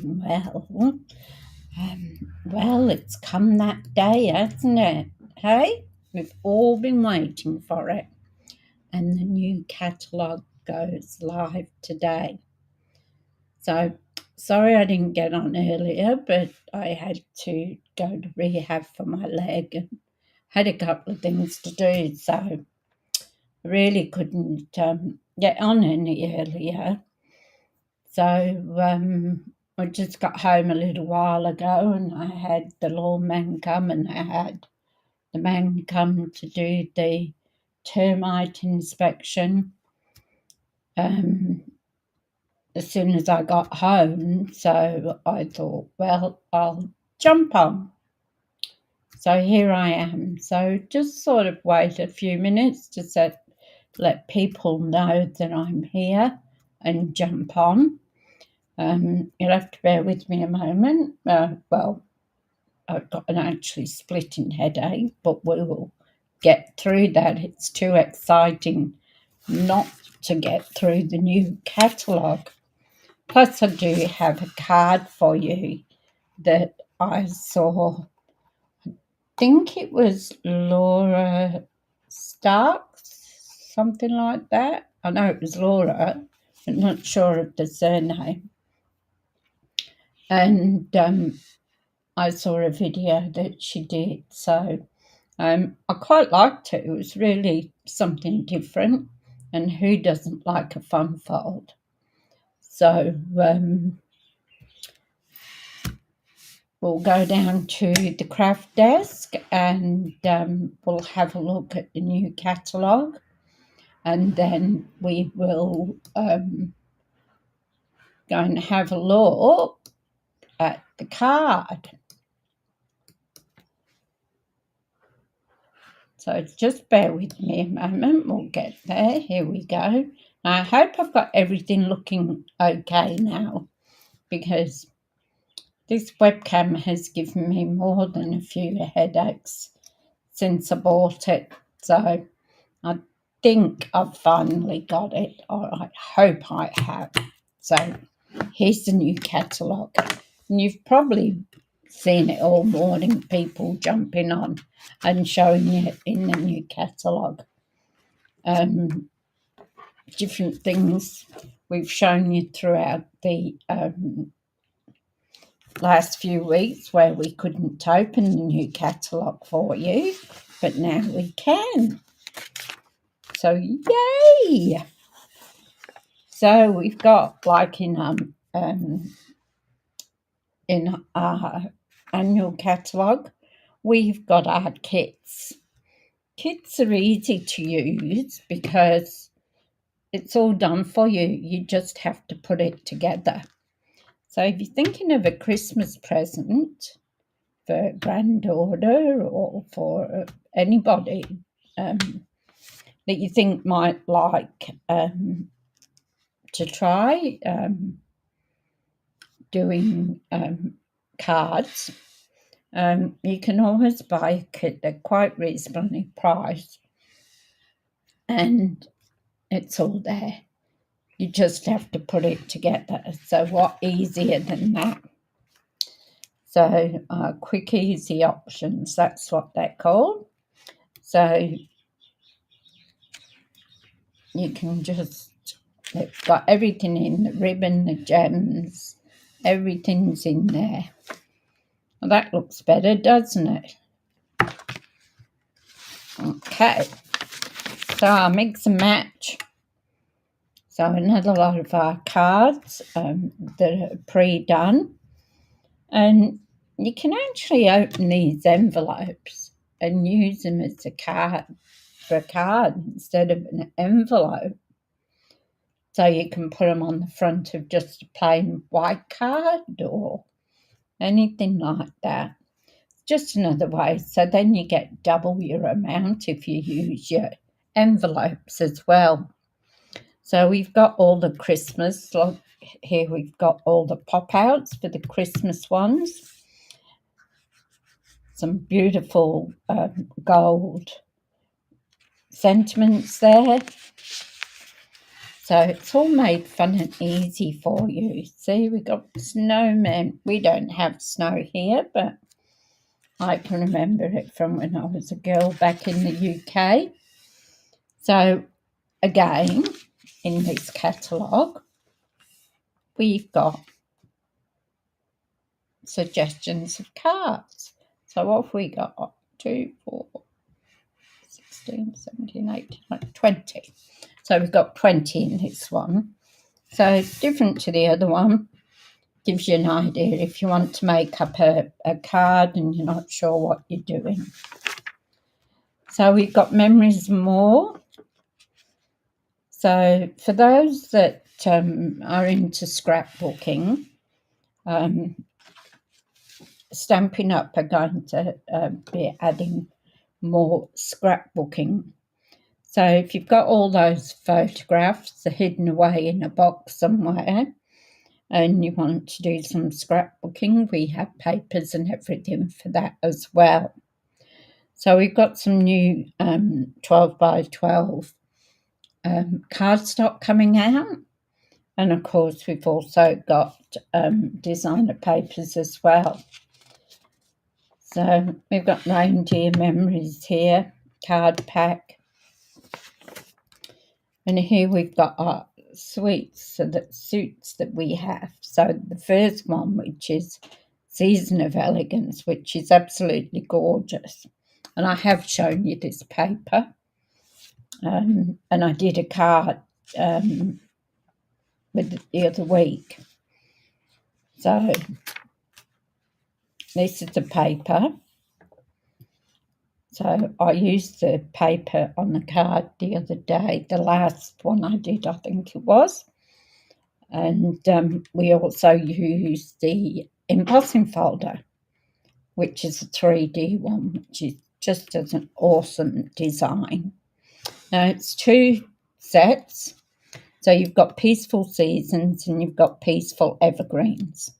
Well, well, it's come that day, hasn't it? Hey, we've all been waiting for it, and the new catalogue goes live today. So, sorry I didn't get on earlier, but I had to go to rehab for my leg and had a couple of things to do, so I really couldn't get on any earlier. So I just got home a little while ago and I had the lawman come and I had the man come to do the termite inspection as soon as I got home. So I thought, well, I'll jump on. So here I am. So just sort of wait a few minutes to let people know that I'm here and jump on. You'll have to bear with me a moment. Well, I've got an actually splitting headache, but we will get through that. It's too exciting not to get through the new catalogue. Plus, I do have a card for you that I saw. I think it was Laura Starks, something like that. I know it was Laura, but not sure of the surname. And I saw a video that she did, so I quite liked it. It was really something different, and who doesn't like a fun fold? So we'll go down to the craft desk and we'll have a look at the new catalogue, and then we will go and have a look at the card. So just bear with me a moment, we'll get there. Here we go. Now, I hope I've got everything looking okay now, because this webcam has given me more than a few headaches since I bought it. So I think I've finally got it, or I hope I have. So here's the new catalogue. And you've probably seen it all morning, people jumping on and showing it in the new catalogue. Different things we've shown you throughout the last few weeks where we couldn't open the new catalogue for you, but now we can. So yay! So we've got, like in our annual catalogue, we've got our kits. Kits are easy to use because it's all done for you. You just have to put it together. So if you're thinking of a Christmas present for a granddaughter or for anybody that you think might like to try doing cards, you can always buy a kit at quite reasonably priced, and it's all there. You just have to put it together. So what easier than that? So quick, easy options, that's what they're called. So you can just, they've got everything in, the ribbon, the gems, everything's in there. Well, that looks better, doesn't it? Okay, so I'll mix and match. So another lot of our cards that are pre-done. And you can actually open these envelopes and use them as a card for a card instead of an envelope. So you can put them on the front of just a plain white card or anything like that. Just another way. So then you get double your amount if you use your envelopes as well. So we've got all the Christmas, like here we've got all the pop-outs for the Christmas ones. Some beautiful gold sentiments there. So So it's all made fun and easy for you. See, we got snowmen. We don't have snow here, but I can remember it from when I was a girl back in the UK. So again, in this catalogue, we've got suggestions of cards. So what have we got? 2, 4, 16, 17, 18, 20. So we've got 20 in this one. So different to the other one. Gives you an idea if you want to make up a card and you're not sure what you're doing. So we've got Memories More. So for those that are into scrapbooking, Stampin' Up are going to be adding more scrapbooking. So if you've got all those photographs hidden away in a box somewhere and you want to do some scrapbooking, we have papers and everything for that as well. So we've got some new 12 by 12 cardstock coming out. And of course, we've also got designer papers as well. So we've got Reindeer Memories here, card pack. And here we've got our suites that we have. So the first one, which is Season of Elegance, which is absolutely gorgeous. And I have shown you this paper. And I did a card with the other week. So this is the paper. So I used the paper on the card the other day, the last one I did, I think it was. And we also used the embossing folder, which is a 3D one, which is just as an awesome design. Now it's 2 sets. So you've got Peaceful Seasons and you've got Peaceful Evergreens.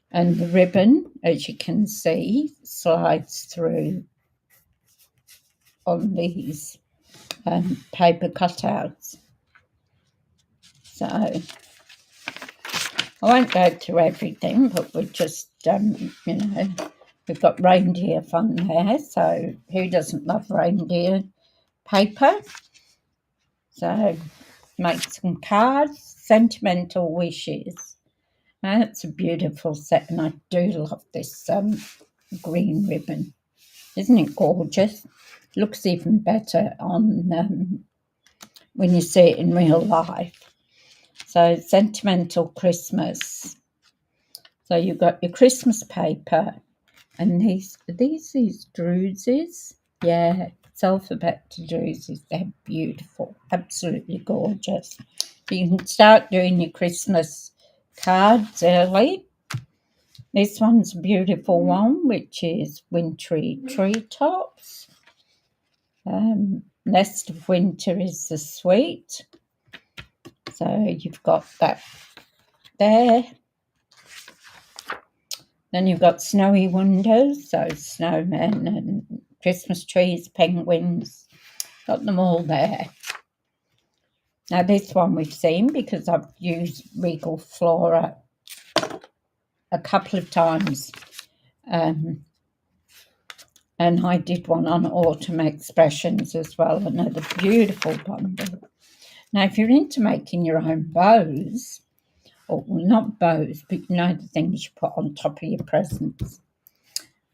And the ribbon, as you can see, slides through on these paper cutouts. So I won't go through everything, but we're just, we've got reindeer fun there. So who doesn't love reindeer paper? So make some cards, Sentimental Wishes. Now, that's a beautiful set, and I do love this green ribbon. Isn't it gorgeous? Looks even better on when you see it in real life. So Sentimental Christmas. So you've got your Christmas paper, and these druses. Yeah, it's alphabet druses. They're beautiful, absolutely gorgeous. You can start doing your Christmas cards early. This one's a beautiful one, which is Wintry Treetops. Nest of Winter is the sweet. So you've got that there. Then you've got Snowy Wonders, so snowmen and Christmas trees, penguins. Got them all there. Now this one we've seen because I've used Regal Flora a couple of times. And I did one on Autumn Expressions as well, another beautiful bundle. Now, if you're into making your own bows, or well, not bows, but you know the things you put on top of your presents.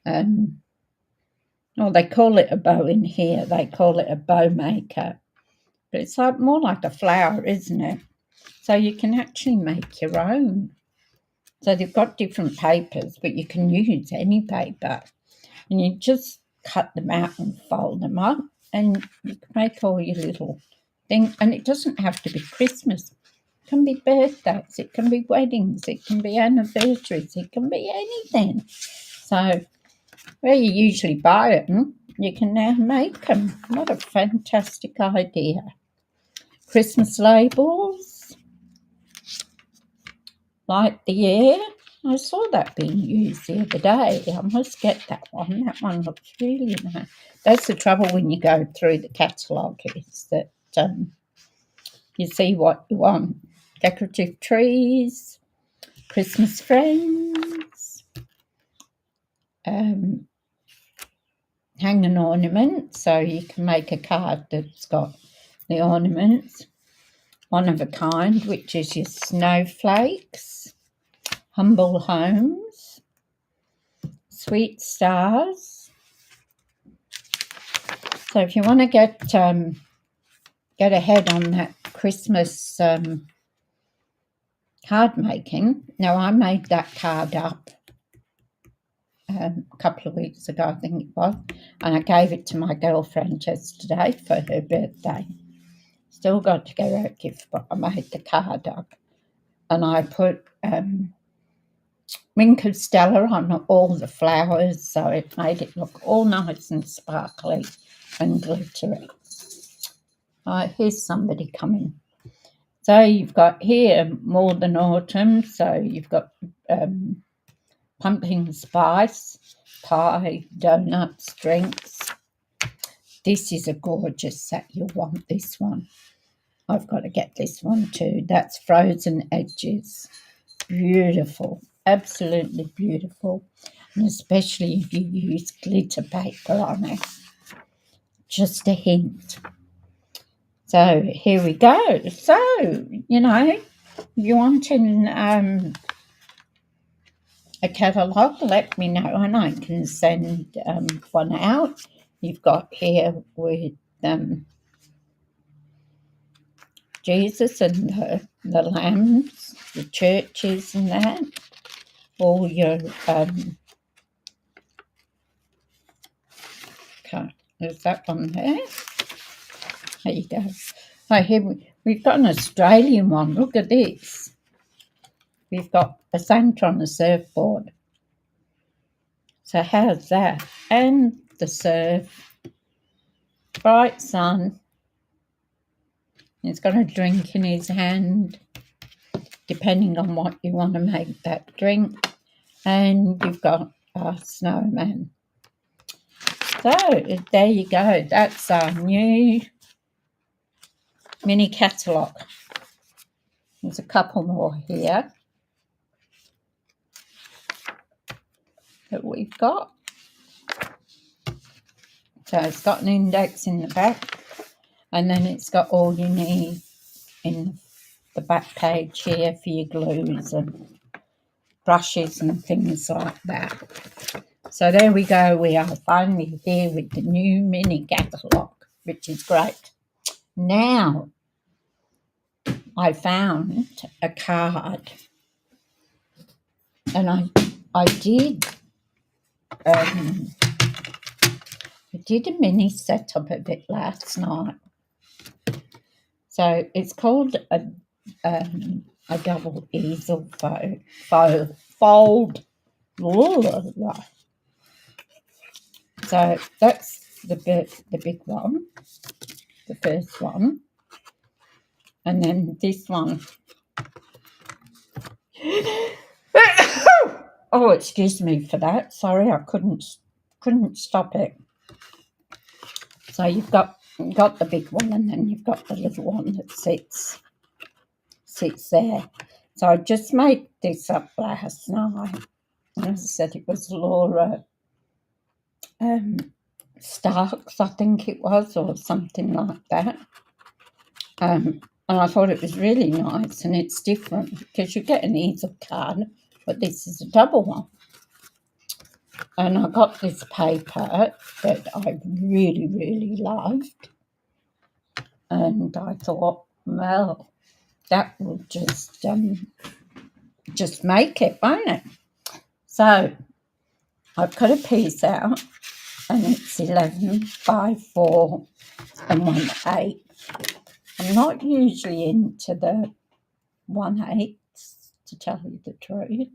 They call it a bow in here. They call it a bow maker. But it's more like a flower, isn't it? So you can actually make your own. So they've got different papers, but you can use any paper. And you just cut them out and fold them up, and you can make all your little things. And it doesn't have to be Christmas. It can be birthdays, it can be weddings, it can be anniversaries, it can be anything. So where you usually buy them, you can now make them. What a fantastic idea. Christmas labels. Light the Year. I saw that being used the other day. I must get that one. That one looks really nice. That's the trouble when you go through the catalogue, is that you see what you want. Decorative trees, Christmas friends, hang an ornament, so you can make a card that's got the ornaments. One of a kind, which is your snowflakes, humble homes, sweet stars. So if you want to get ahead on that Christmas card making, now I made that card up a couple of weeks ago, I think it was, and I gave it to my girlfriend yesterday for her birthday. Still got to get her a gift, but I made the card up, and I put Wink of Stella on all the flowers, so it made it look all nice and sparkly and glittery. Here's somebody coming. So you've got here More Than Autumn, so you've got pumpkin spice, pie, donuts, drinks. This is a gorgeous set. You'll want this one. I've got to get this one too. That's Frozen Edges. Beautiful. Absolutely beautiful. And especially if you use glitter paper on it. Just a hint. So here we go. So, you know, if you want in a catalogue, let me know and I can send one out. You've got here with Jesus and the lambs, the churches and that. All your okay, there's that one there. There you go. Oh, here we've got an Australian one. Look at this. We've got a Santa on a surfboard. So how's that? And the surf, bright sun. He's got a drink in his hand, depending on what you want to make that drink. And you've got a snowman. So there you go. That's our new mini catalogue. There's a couple more here that we've got. So it's got an index in the back, and then it's got all you need in the back page here for your glues and brushes and things like that. So there we go. We are finally here with the new mini catalogue, which is great. Now, I found a card, and I did a mini setup of it last night. So it's called a double easel fold. So that's the big one, the first one, and then this one. Oh, excuse me for that. Sorry, I couldn't stop it. So you've got the big one, and then you've got the little one that sits there. So I just made this up last night. And as I said, it was Laura Starks, I think it was, or something like that. And I thought it was really nice, and it's different because you get an easel card, but this is a double one. And I got this paper that I really, really loved. And I thought, well, that will just make it, won't it? So I've cut a piece out, and it's 11 by 4 and 1/8. I'm not usually into the 1/8, to tell you the truth.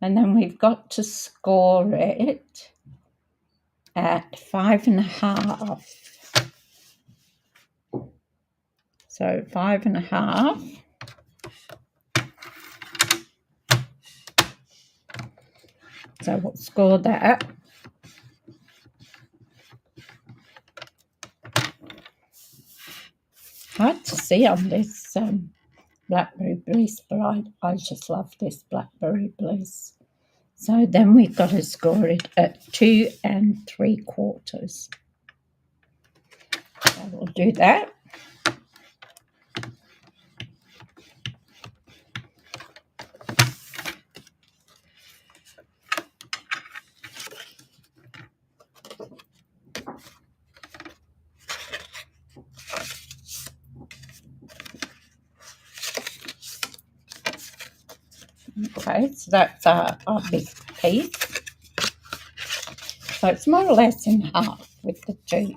And then we've got to score it at 5.5. So 5.5. So we'll score that. hard to see on this blackberry bliss, but I just love this blackberry bliss. So then we've got to score it at 2 3/4. So we'll do that. Okay, so that's our big piece. So it's more or less in half with the 2.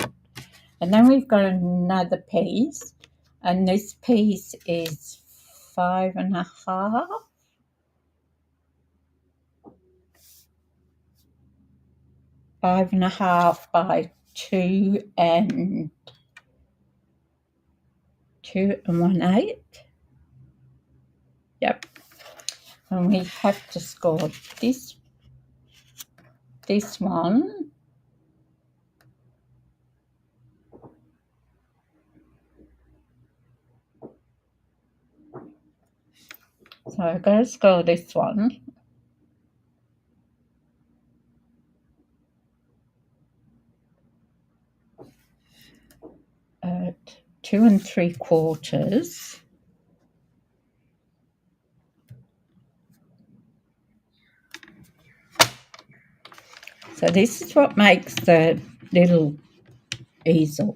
And then we've got another piece, and this piece is 5 1/2. 5 1/2 by 2 1/8. Yep. And we have to score this one. So I've got to score this one. At 2 3/4. So this is what makes the little easel.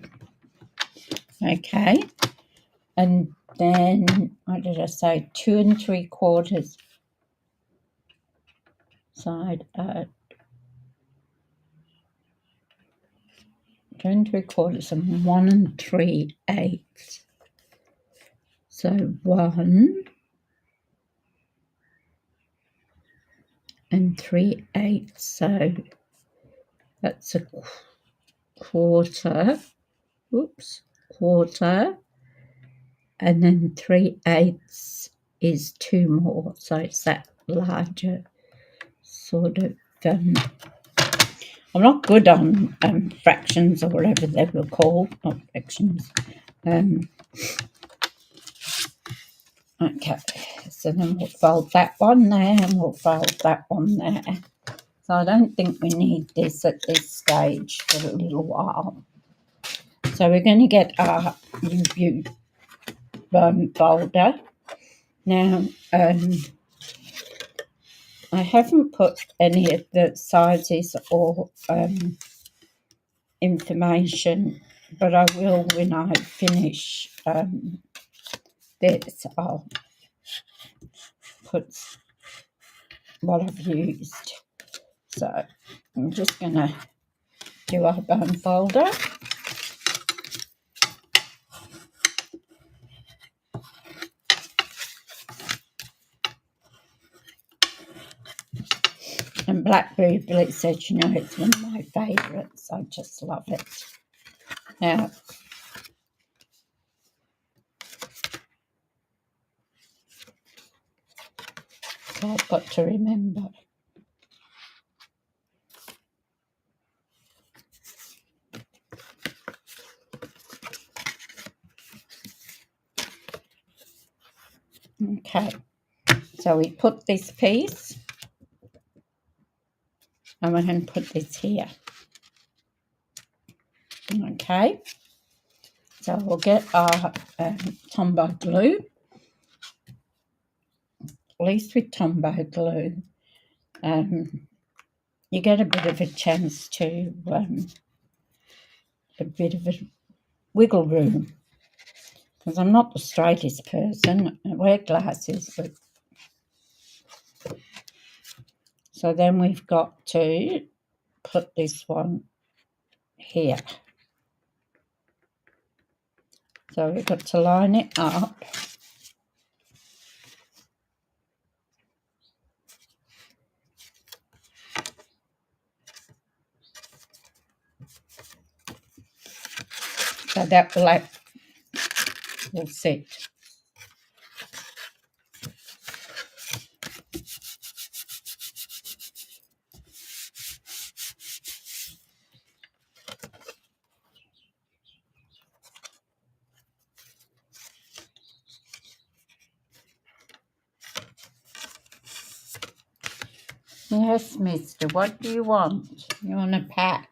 Okay. And then, what did I say? 2 3/4 side at 2 3/4 and 1 3/8. So 1 3/8. So that's a quarter. Oops, quarter. And then 3/8 is 2 more. So it's that larger sort of. I'm not good on fractions or whatever they were called, not fractions. Okay, so then we'll fold that one there and we'll fold that one there. So I don't think we need this at this stage for a little while. So we're going to get our review folder. Now, I haven't put any of the sizes or information, but I will when I finish this. I'll put what I've used. So I'm just going to do our bone folder. And blackberry bliss said, you know, it's one of my favourites. I just love it. Now, so I've got to remember. Okay, so we put this piece and we're going to put this here. Okay, so we'll get our Tombow glue. At least with Tombow glue, you get a bit of a chance to, a bit of a wiggle room. Because I'm not the straightest person. I wear glasses. But so then we've got to put this one here. So we've got to line it up. So that will sit. Yes, mister, what do you want? You want a pat?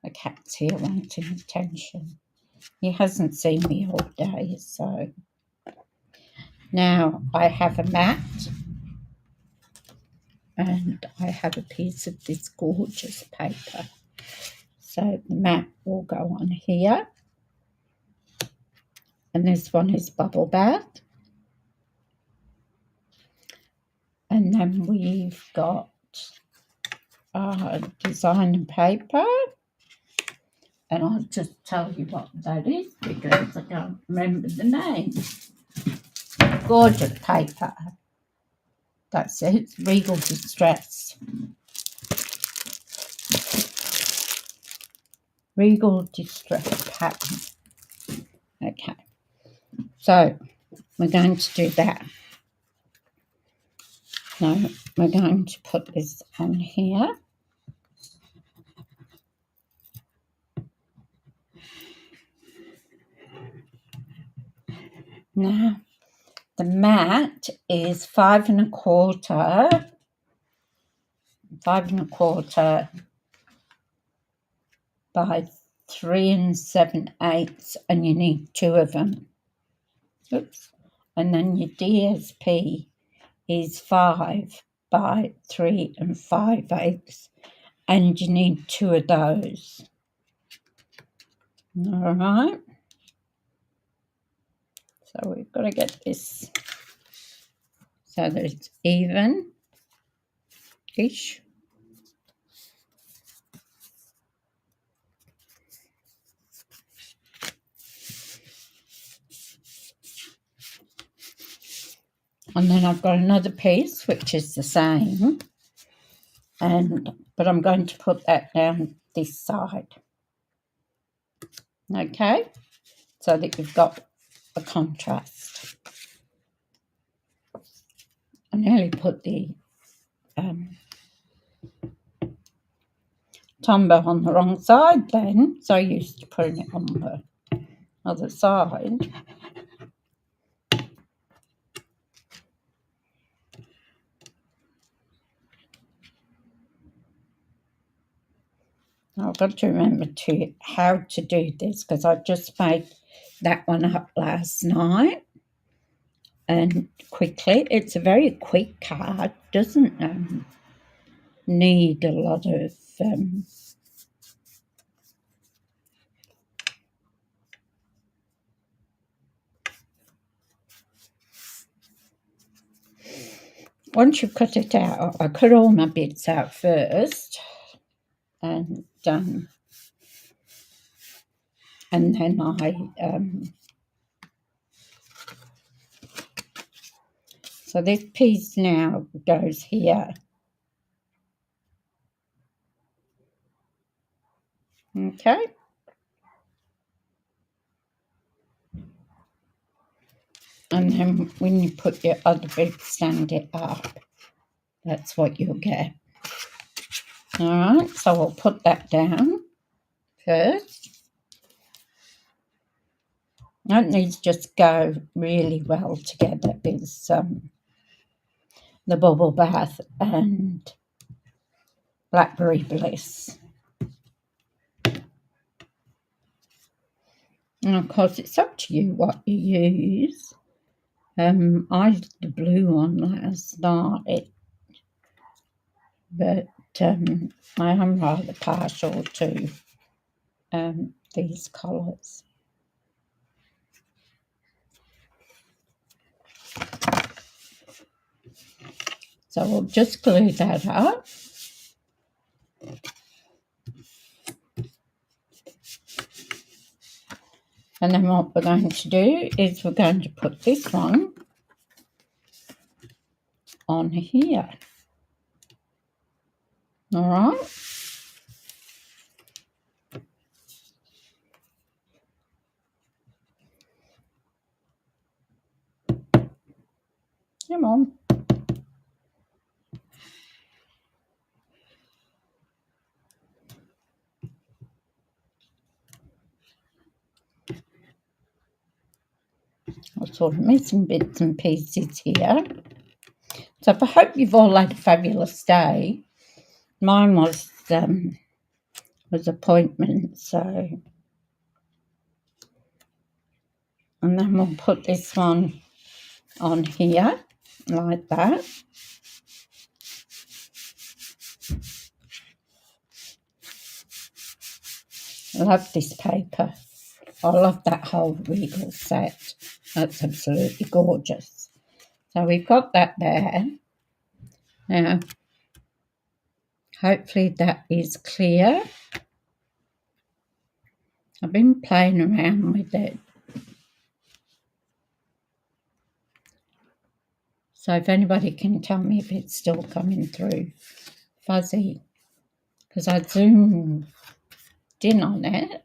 The cat's here wanting attention. He hasn't seen me all day, so. Now I have a mat and I have a piece of this gorgeous paper. So the mat will go on here. And this one is bubble bath. And then we've got designer paper. And I'll just tell you what that is because I can't remember the name. Gorgeous paper. That's it. Regal Distress. Regal Distress pattern. Okay. So we're going to do that. Now we're going to put this on here. Now the mat is 5 1/4 by 3 7/8, and you need 2 of them. Oops. And then your DSP is 5 by 3 5/8, and you need 2 of those. All right. So we've got to get this so that it's even-ish. And then I've got another piece which is the same, but I'm going to put that down this side. Okay, so that you've got a contrast. I nearly put the Tombow on the wrong side then, so used to putting it on the other side. I've got to remember how to do this because I just made that one up last night and quickly. It's a very quick card, doesn't need a lot of once you cut it out, I cut all my bits out first and then so this piece now goes here. Okay. And then when you put your other bit, stand it up. That's what you'll get. All right, so I'll put that down first. That needs to just go really well together is the bubble bath and blackberry bliss. And of course, it's up to you what you use. I did the blue one last night, but I am rather partial to these colours. So we'll just glue that up. And then what we're going to do is we're going to put this one on here. All right. Come on. I'm sort of missing bits and pieces here. So I hope you've all had a fabulous day. Mine was appointment, so, and then we'll put this one on here like that. I love this paper. I love that whole Regal set. That's absolutely gorgeous. So we've got that there. Now, hopefully that is clear. I've been playing around with it. So if anybody can tell me if it's still coming through fuzzy, because I zoomed in on it.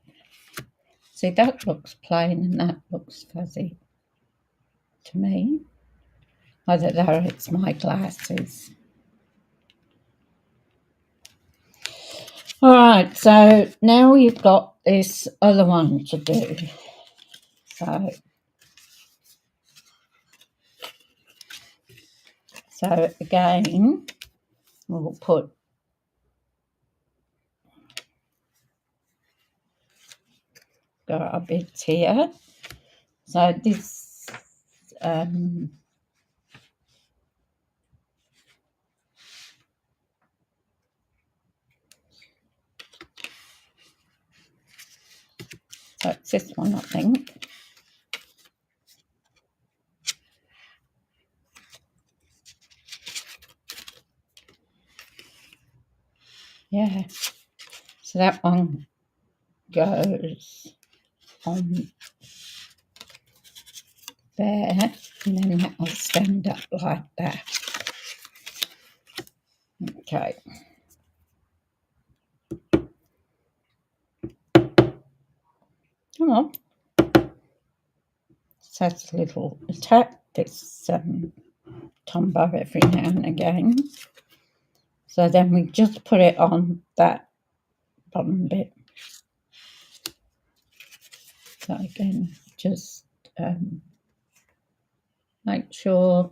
See, that looks plain and that looks fuzzy to me. Either that or it's my glasses. All right, so now we've got this other one to do. So again, we'll put got our bits here. So this so it's this one, I think. Yeah. So that one goes on there, and then that will stand up like that. Okay. Come on. So that's a little attack, this Tombow every now and again. So then we just put it on that bottom bit. So again, just make sure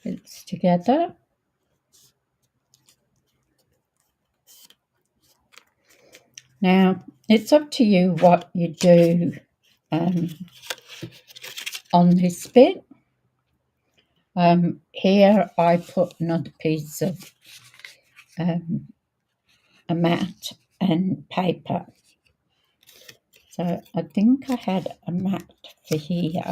it's together. Now, it's up to you what you do on this bit. Here I put another piece of a mat and paper. So I think I had a mat for here.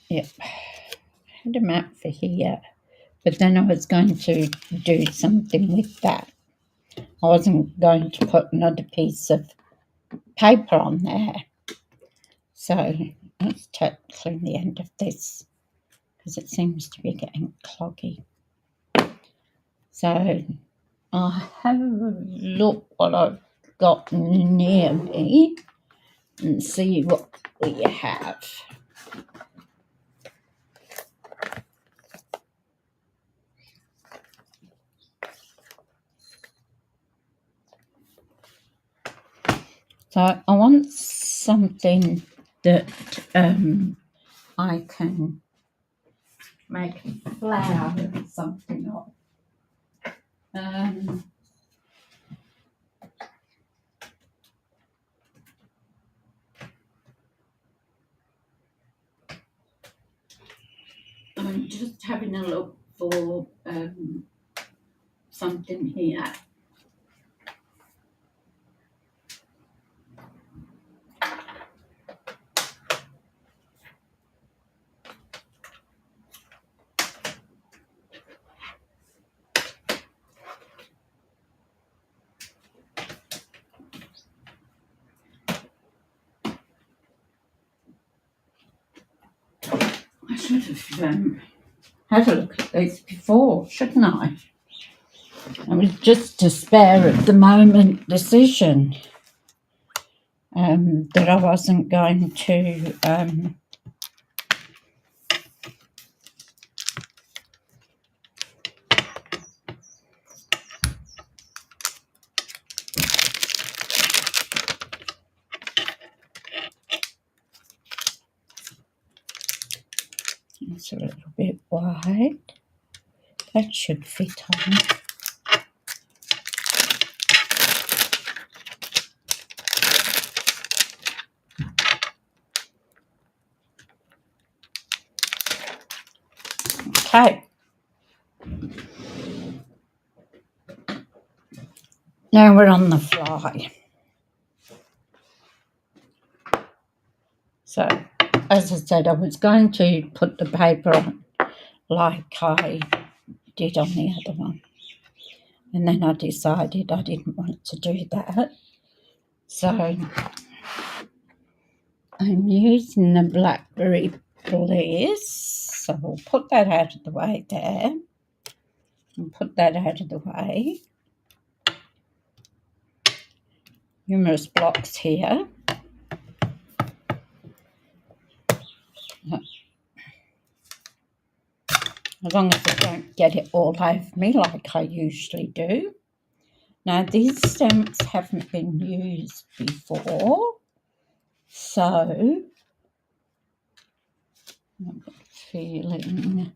Yep, I had a mat for here, but then I was going to do something with that. I wasn't going to put another piece of paper on there. So let's clean the end of this because it seems to be getting cloggy. So I'll have a look what I've got near me and see what we have. So I want something that I can make a flower or something of. I'm just having a look for something here. I should have had a look at these before, shouldn't I? It was just a spare at the moment decision that I wasn't going to this a little bit wide. That should fit on. Okay. Now we're on the fly. So, as I said, I was going to put the paper on like I did on the other one. And then I decided I didn't want to do that. So, I'm using the Blackberry Bliss. So, we'll put that out of the way there. And put that out of the way. Numerous blocks here. As long as I don't get it all over me like I usually do. Now, these stamps haven't been used before, so I've got a feeling.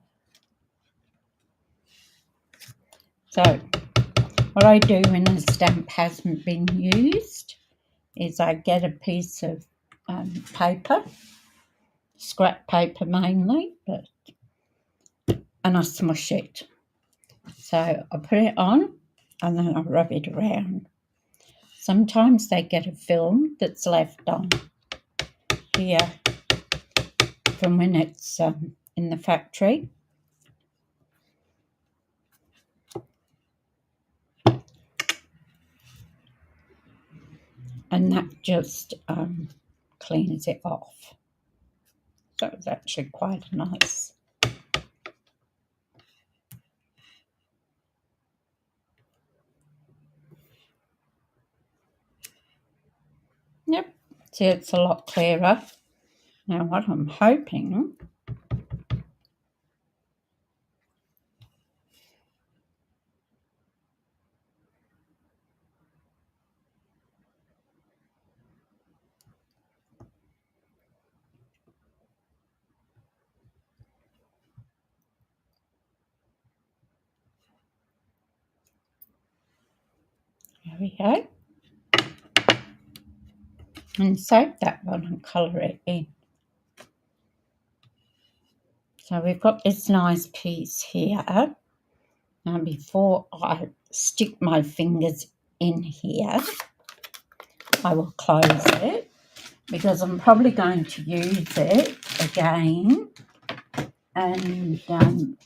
So, what I do when a stamp hasn't been used is I get a piece of paper, scrap paper mainly, and I smush it. So I put it on and then I rub it around. Sometimes they get a film that's left on here from when it's in the factory. And that just cleans it off. So it's actually quite nice. Yep, see, it's a lot clearer. Now what I'm hoping there we go. And save that one and colour it in. So we've got this nice piece here. Now before I stick my fingers in here, I will close it because I'm probably going to use it again. And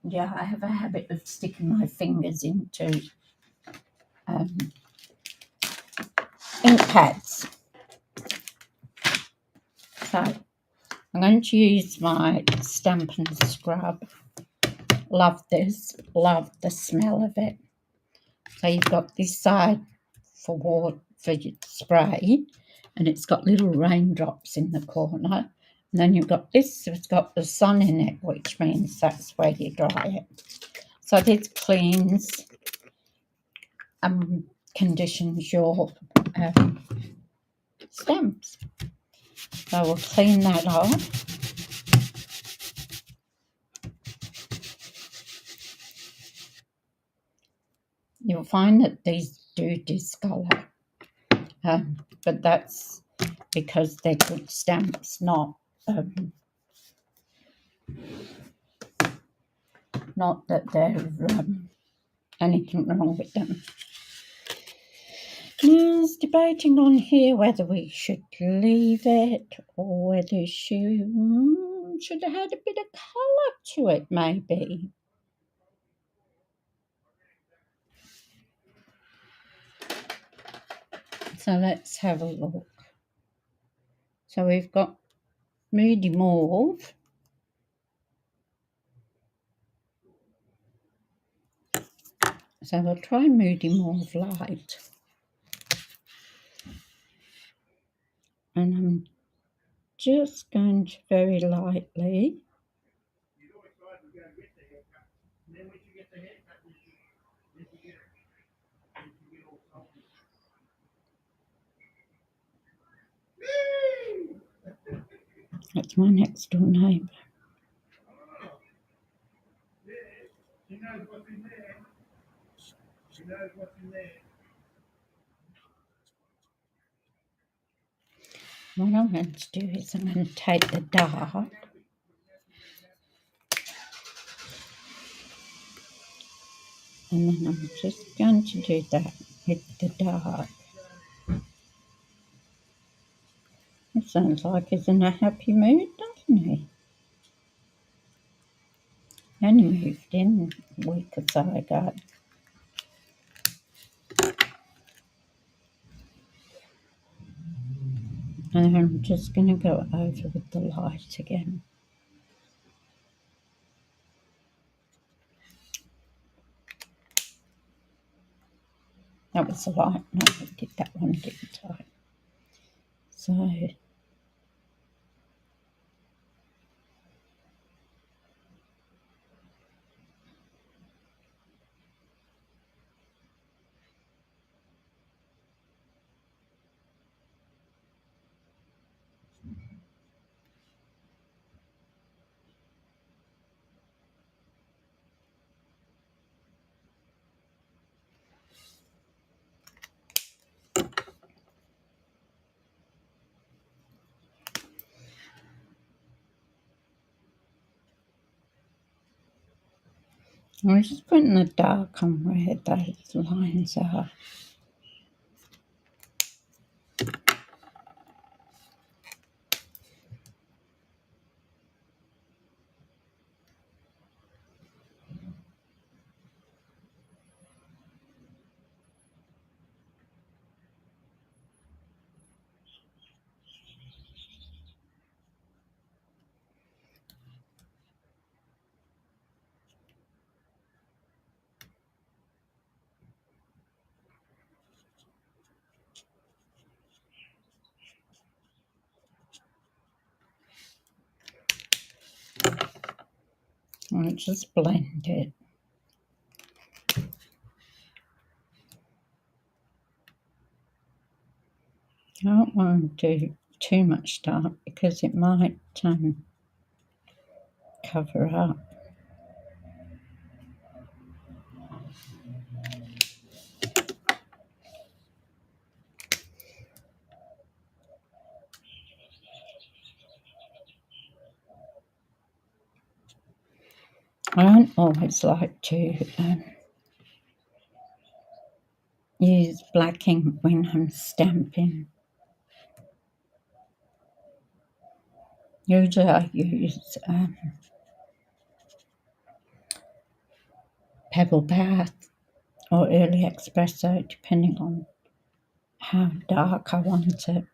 yeah, I have a habit of sticking my fingers into ink pads. So I'm going to use my Stampin' Scrub. Love this. Love the smell of it. So you've got this side for water, for your spray, and it's got little raindrops in the corner. And then you've got this, it's got the sun in it, which means that's where you dry it. So this cleans and conditions your stamps. So we'll clean that off. You'll find that these do discolour, but that's because they're good stamps, not that there's anything wrong with them. I was debating on here whether we should leave it or whether she should have had a bit of colour to it, maybe. So let's have a look. So we've got Moody Mauve. So we'll try Moody Mauve Light. And I'm just going to very lightly that's my next door neighbour. What I'm going to do is I'm going to take the dart and then I'm just going to do that with the dart. It sounds like he's in a happy mood, doesn't he? He only moved in a week or so ago. And I'm just going to go over with the light again. That was the light. No, I did that one, didn't I? So I'm just putting the dark on where those lines are. I just blend it. I don't want to do too much dark because it might cover up. I don't always like to use black ink when I'm stamping. Usually I use Pebble Bath or Early Espresso, depending on how dark I want it.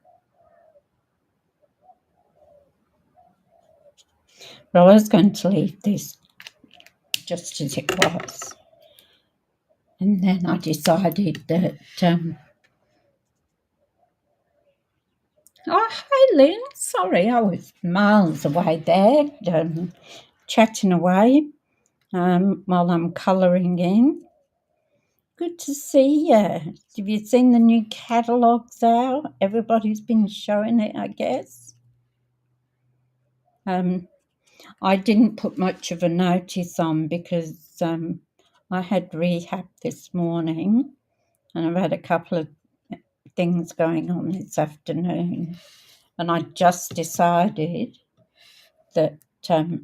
But I was going to leave this just as it was. And then I decided that, oh, hi Lynn, sorry, I was miles away there, chatting away while I'm colouring in. Good to see you. Have you seen the new catalogues out? Everybody's been showing it, I guess. I didn't put much of a notice on because I had rehab this morning and I've had a couple of things going on this afternoon, and I just decided that I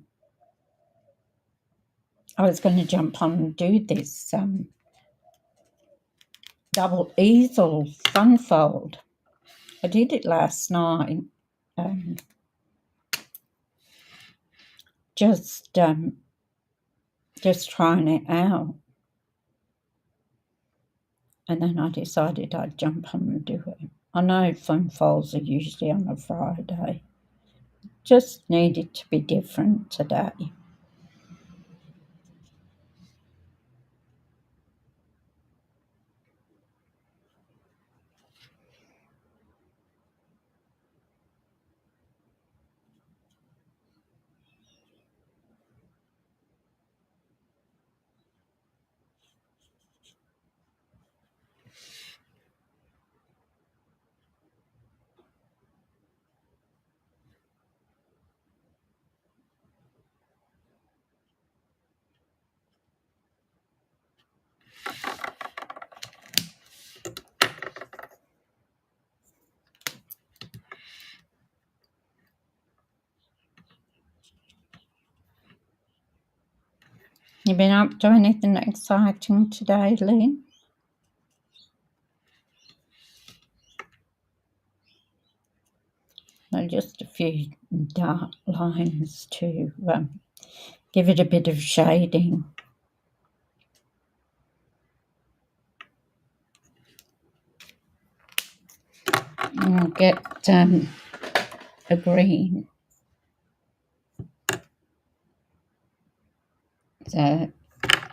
was going to jump on and do this double easel fun fold. I did it last night, just trying it out, and then I decided I'd jump on and do it. I know fun folds are usually on a Friday. Just needed to be different today. You been up to anything exciting today, Lynn? Well, just a few dark lines to give it a bit of shading. And I'll get a green. The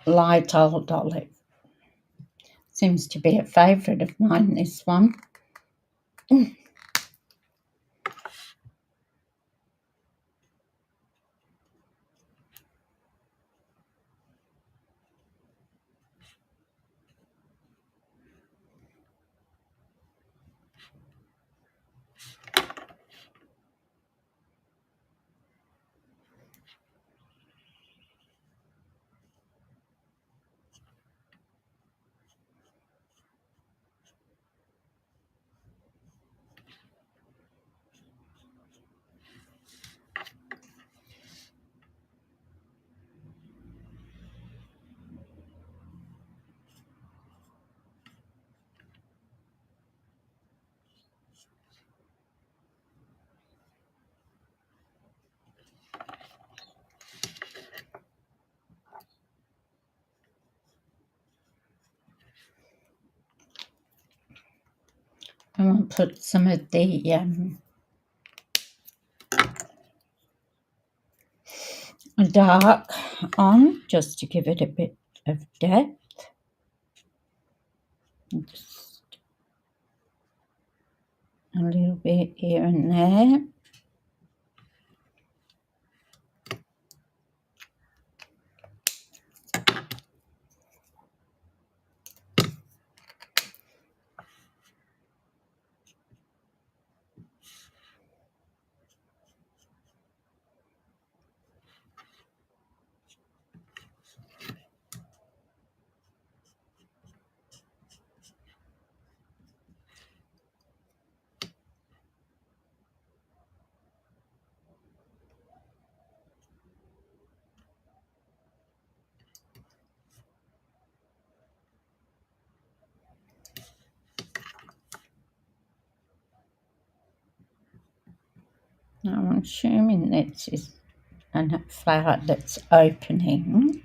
light old olive. Seems to be a favourite of mine, this one. I want to put some of the dark on, just to give it a bit of depth. Just a little bit here and there. Now I'm assuming this is a flower that's opening.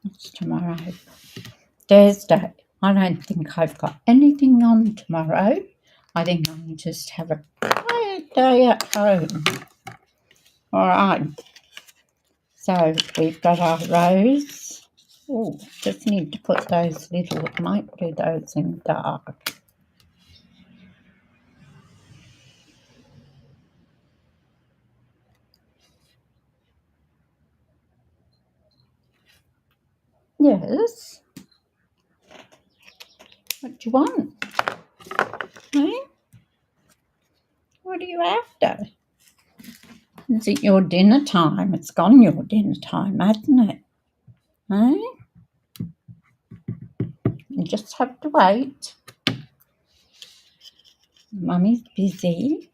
It's tomorrow. Thursday. I don't think I've got anything on tomorrow. I think I'll just have a quiet day at home. All right. So we've got our rose. Oh, just need to put those little, might do those in dark. Yes. What do you want? Hey? What are you after? Is it your dinner time? It's gone your dinner time, hasn't it? Hey? You just have to wait. Mummy's busy.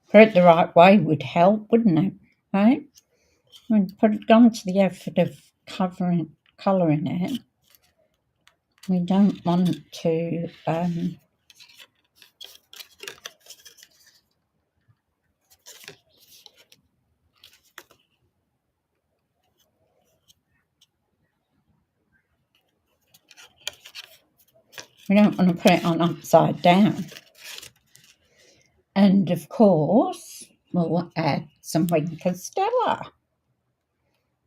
Put it the right way would help, wouldn't it? Right? We'd gone to the effort of colouring it. We don't want to put it on upside down. And of course, we'll add some wing castella.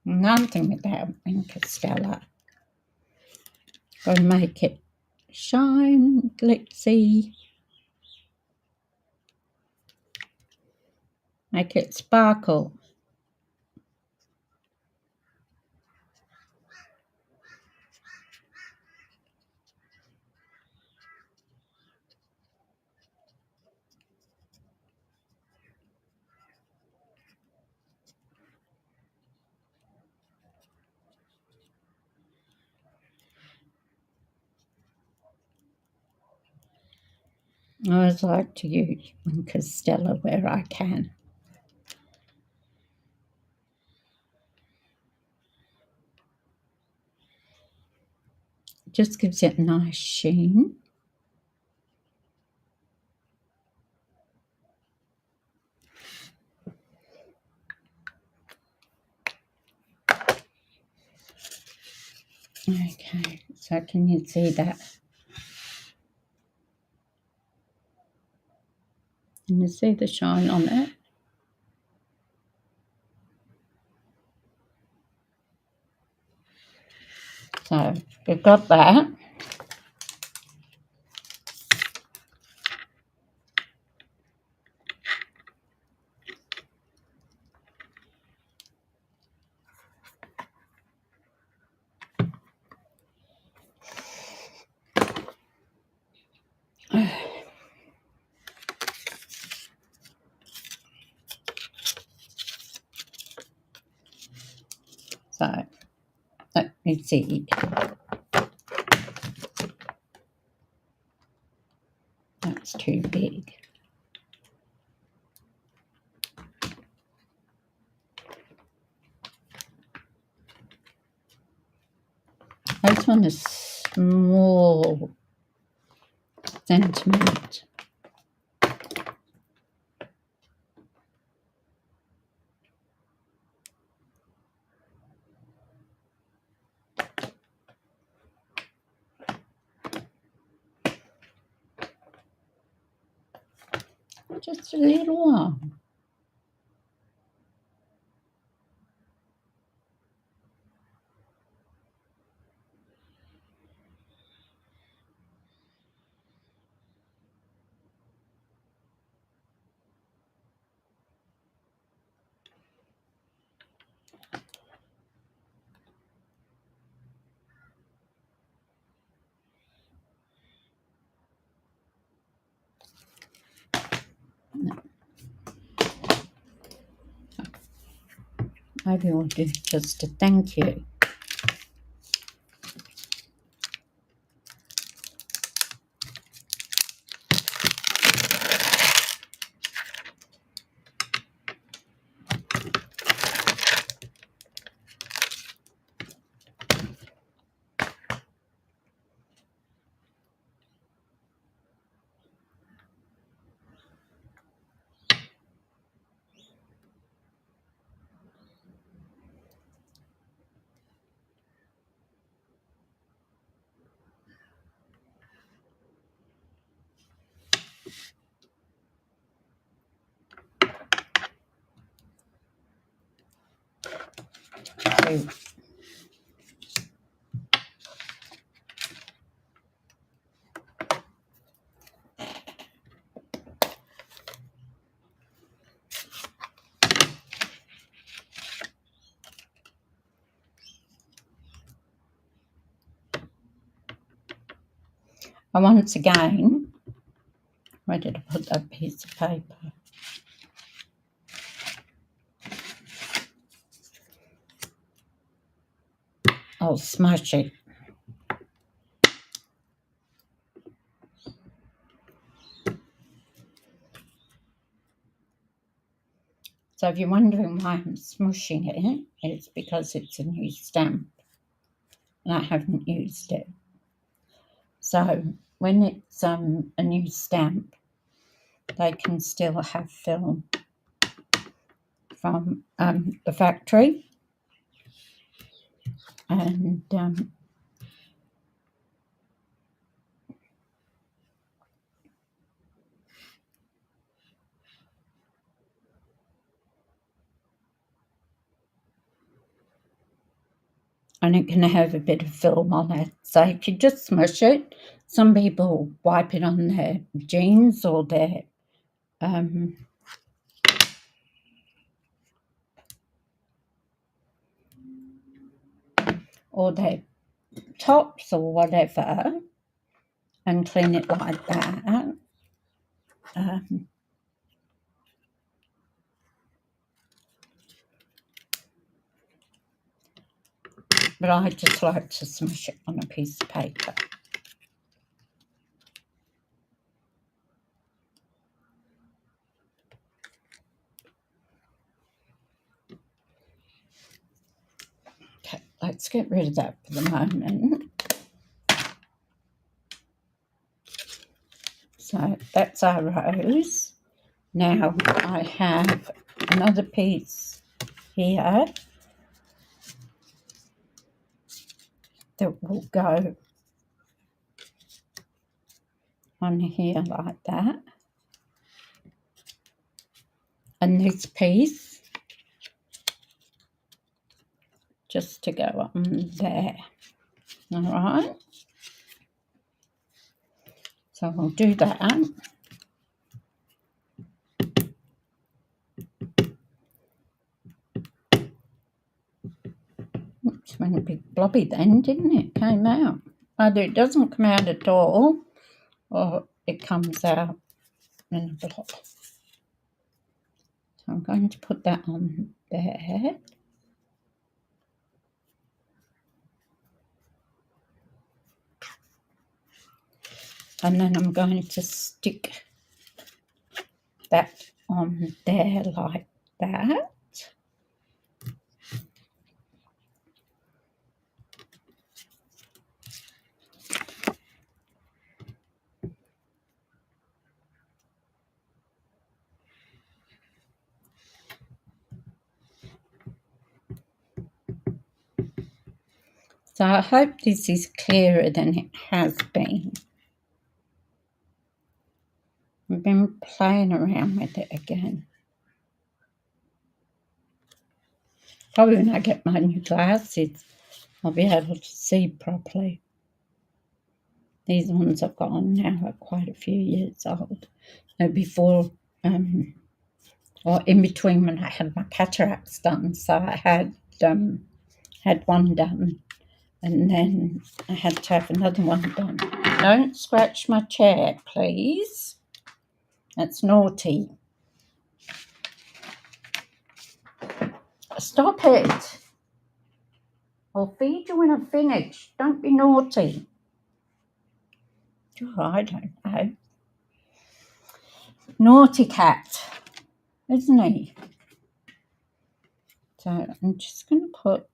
Nothing without wing castella. Got to make it shine, glitzy. Make it sparkle. I always like to use Stella where I can. Just gives it a nice sheen. Okay, so can you see that? Can you see the shine on it? So we've got that. So let me see. That's too big. I just want a small sentiment. Just a little one. Maybe we'll do just a thank you. So once again, where did I put that piece of paper? I'll smash it. So if you're wondering why I'm smushing it, it's because it's a new stamp and I haven't used it. So when it's a new stamp, they can still have film from the factory, and it can have a bit of film on it. So if you just smush it, some people wipe it on their jeans or their tops or whatever, and clean it like that. But I just like to smush it on a piece of paper. let's get rid of that for the moment. So that's our rose. Now I have another piece here that will go on here like that. And this piece just to go on there. All right. So we'll do that. Oops, went a bit blobby then, didn't it? Came out. Either it doesn't come out at all, or it comes out in a blob. So I'm going to put that on there. And then I'm going to stick that on there like that. So I hope this is clearer than it has been. I've been playing around with it again. Probably when I get my new glasses, I'll be able to see properly. These ones I've got on now are quite a few years old. Before, or in between when I had my cataracts done. So I had one done, and then I had to have another one done. Don't scratch my chair, please. That's naughty. Stop it. I'll feed you when I'm finished. Don't be naughty. Oh, I don't know. Naughty cat, isn't he? So I'm just going to put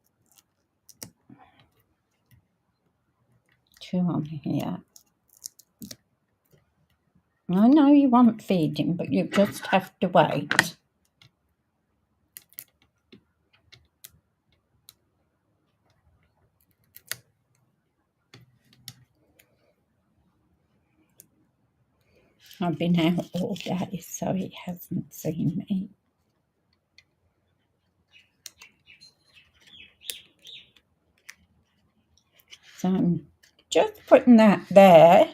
2 on here. I know you want feeding, but you just have to wait. I've been out all day, so he hasn't seen me. So I'm just putting that there.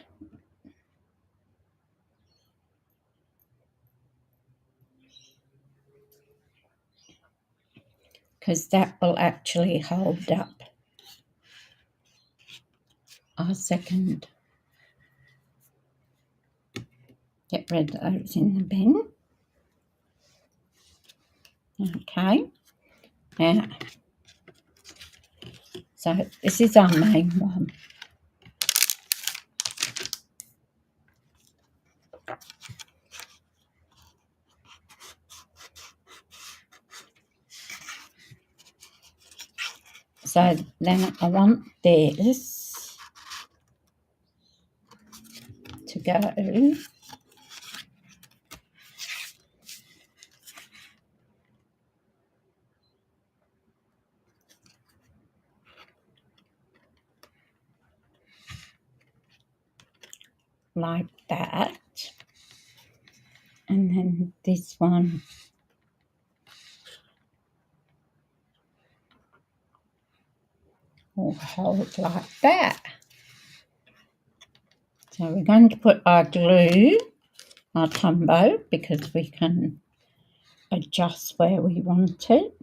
Because that will actually hold up our second. Get rid of those in the bin. Okay. Now, so this is our main one. So then I want this to go like that. And then this one will hold like that. So we're going to put our glue, our Tumbo, because we can adjust where we want it.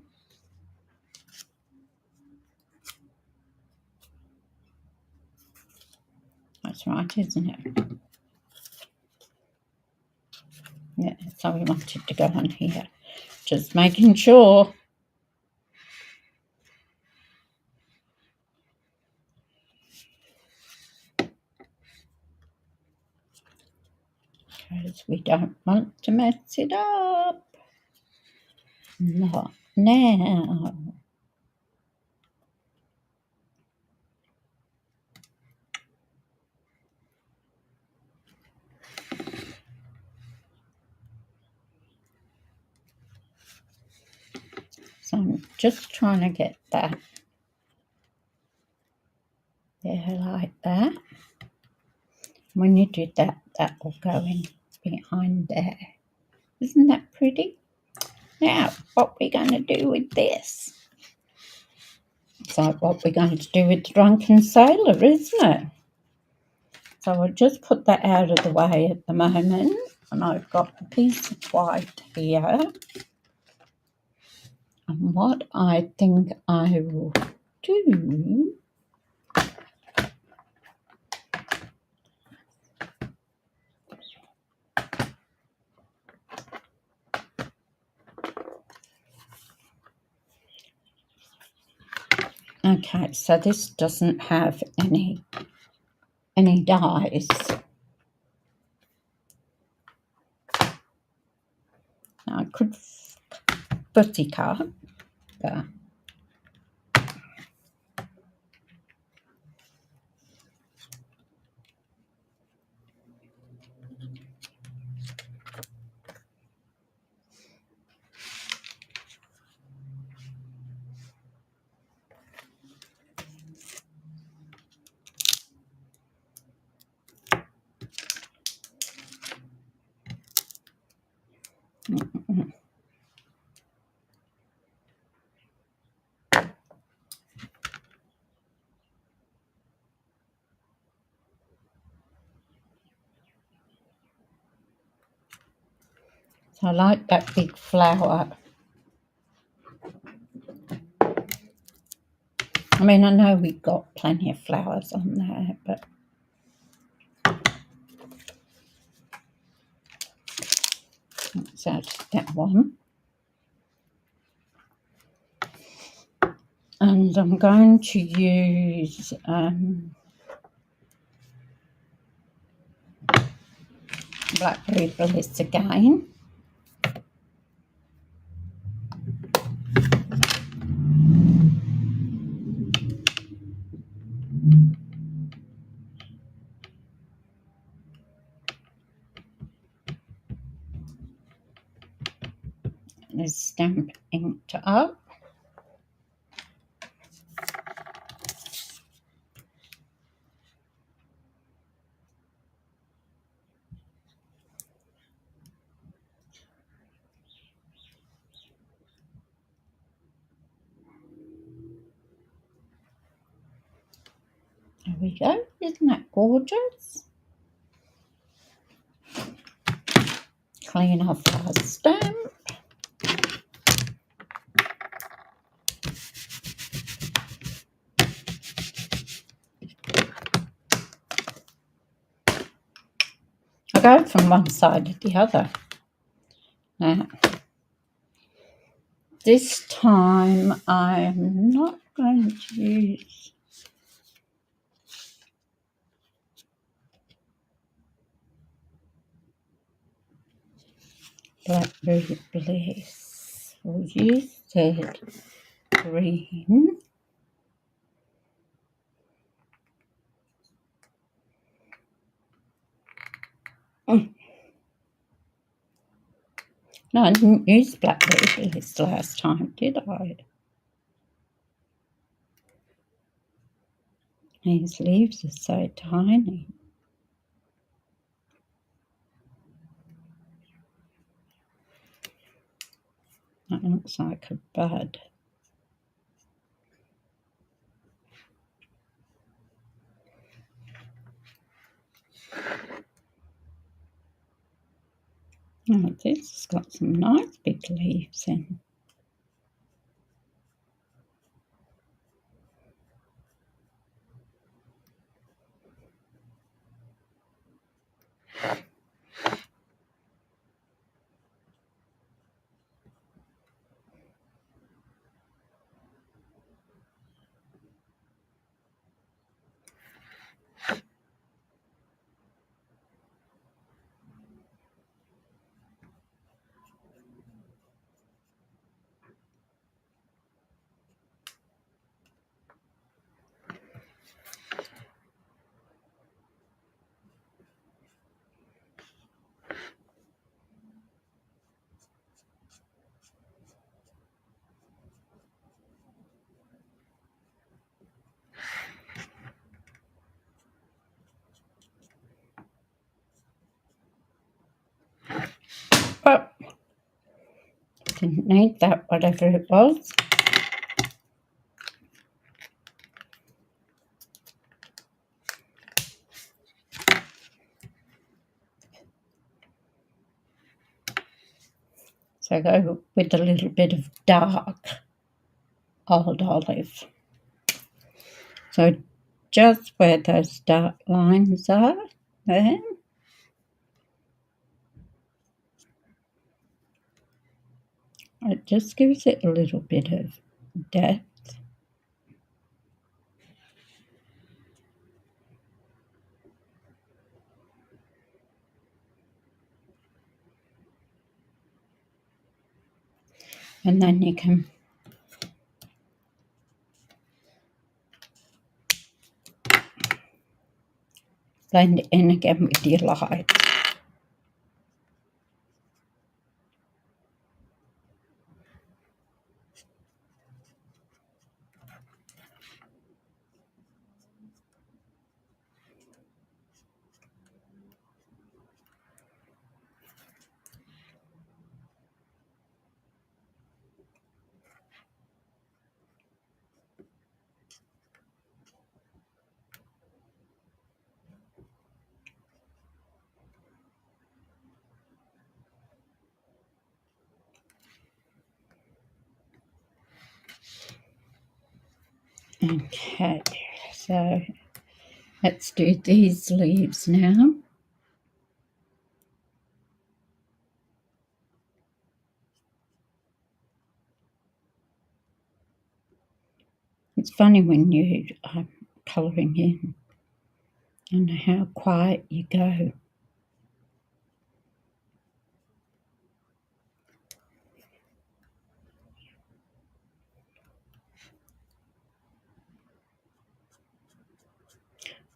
That's right, isn't it? Yeah, so we want it to go on here. Just making sure. Because we don't want to mess it up. Not now. So I'm just trying to get that there like that. When you do that, that will go in behind there. Isn't that pretty? Now, what we're going to do with this? It's like what we're going to do with the drunken sailor, isn't it? So I'll just put that out of the way at the moment. And I've got a piece of white here. And what I think I will do okay, so this doesn't have any dies. Now I could footsie cut, but so I like that big flower. I mean, I know we've got plenty of flowers on there, but so that one. And I'm going to use Blackberry Bliss again. There's stamp inked up. There we go. Isn't that gorgeous? Clean off our stamp. I go from one side to the other. Now, this time I'm not going to use Blackberry Bliss. We'll use that green. No, I didn't use Blackberry Bliss last time, did I? These leaves are so tiny. That looks like a bud. Oh, this has got some nice big leaves in. Didn't need that, whatever it was. So go with a little bit of dark old olive. So just where those dark lines are, there. It just gives it a little bit of depth. And then you can blend it in again with your light. Okay, so let's do these leaves now. It's funny when you are colouring in and how quiet you go.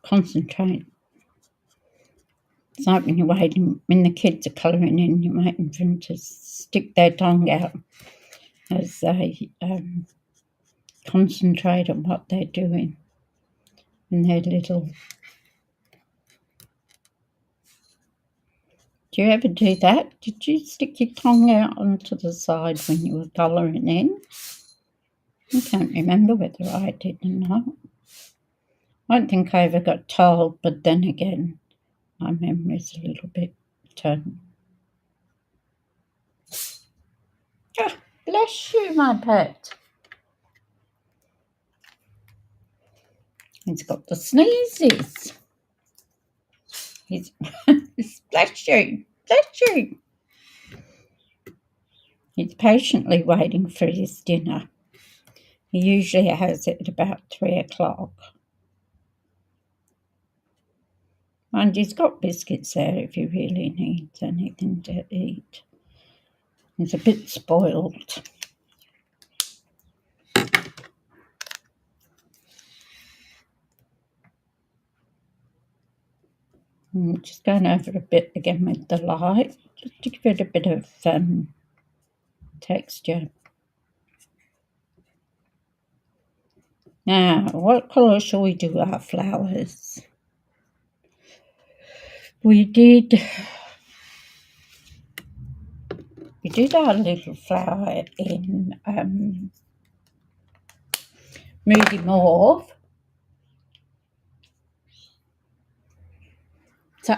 Concentrate. It's like when you're waiting, when the kids are colouring in, you're waiting for them to stick their tongue out as they concentrate on what they're doing. And they're little. Do you ever do that? Did you stick your tongue out onto the side when you were colouring in? I can't remember whether I did or not. I don't think I ever got told, but then again, my memory's a little bit turned. Oh, bless you, my pet. He's got the sneezes. He's bless you, bless you. He's patiently waiting for his dinner. He usually has it at about 3 o'clock. And he's got biscuits there if he really needs anything to eat. He's a bit spoiled. I'm just going over a bit again with the light, just to give it a bit of texture. Now, what colour shall we do our flowers? We did our little flower in Moody Mauve. So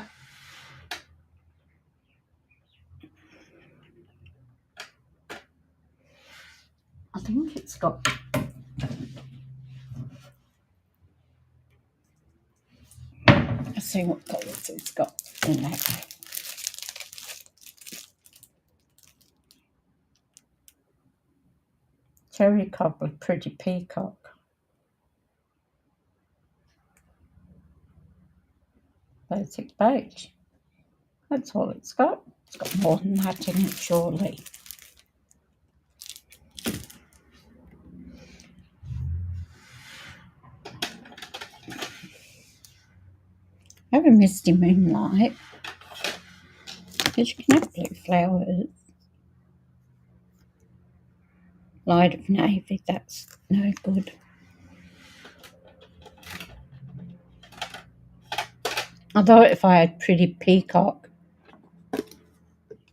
I think it's got, let's see what colours it's got in that. Cherry cobbler, pretty peacock. Basic beige. That's all it's got. It's got more than that in it, surely. Have a misty moonlight, because you can have blue flowers. Light of navy, that's no good. Although if I had pretty peacock,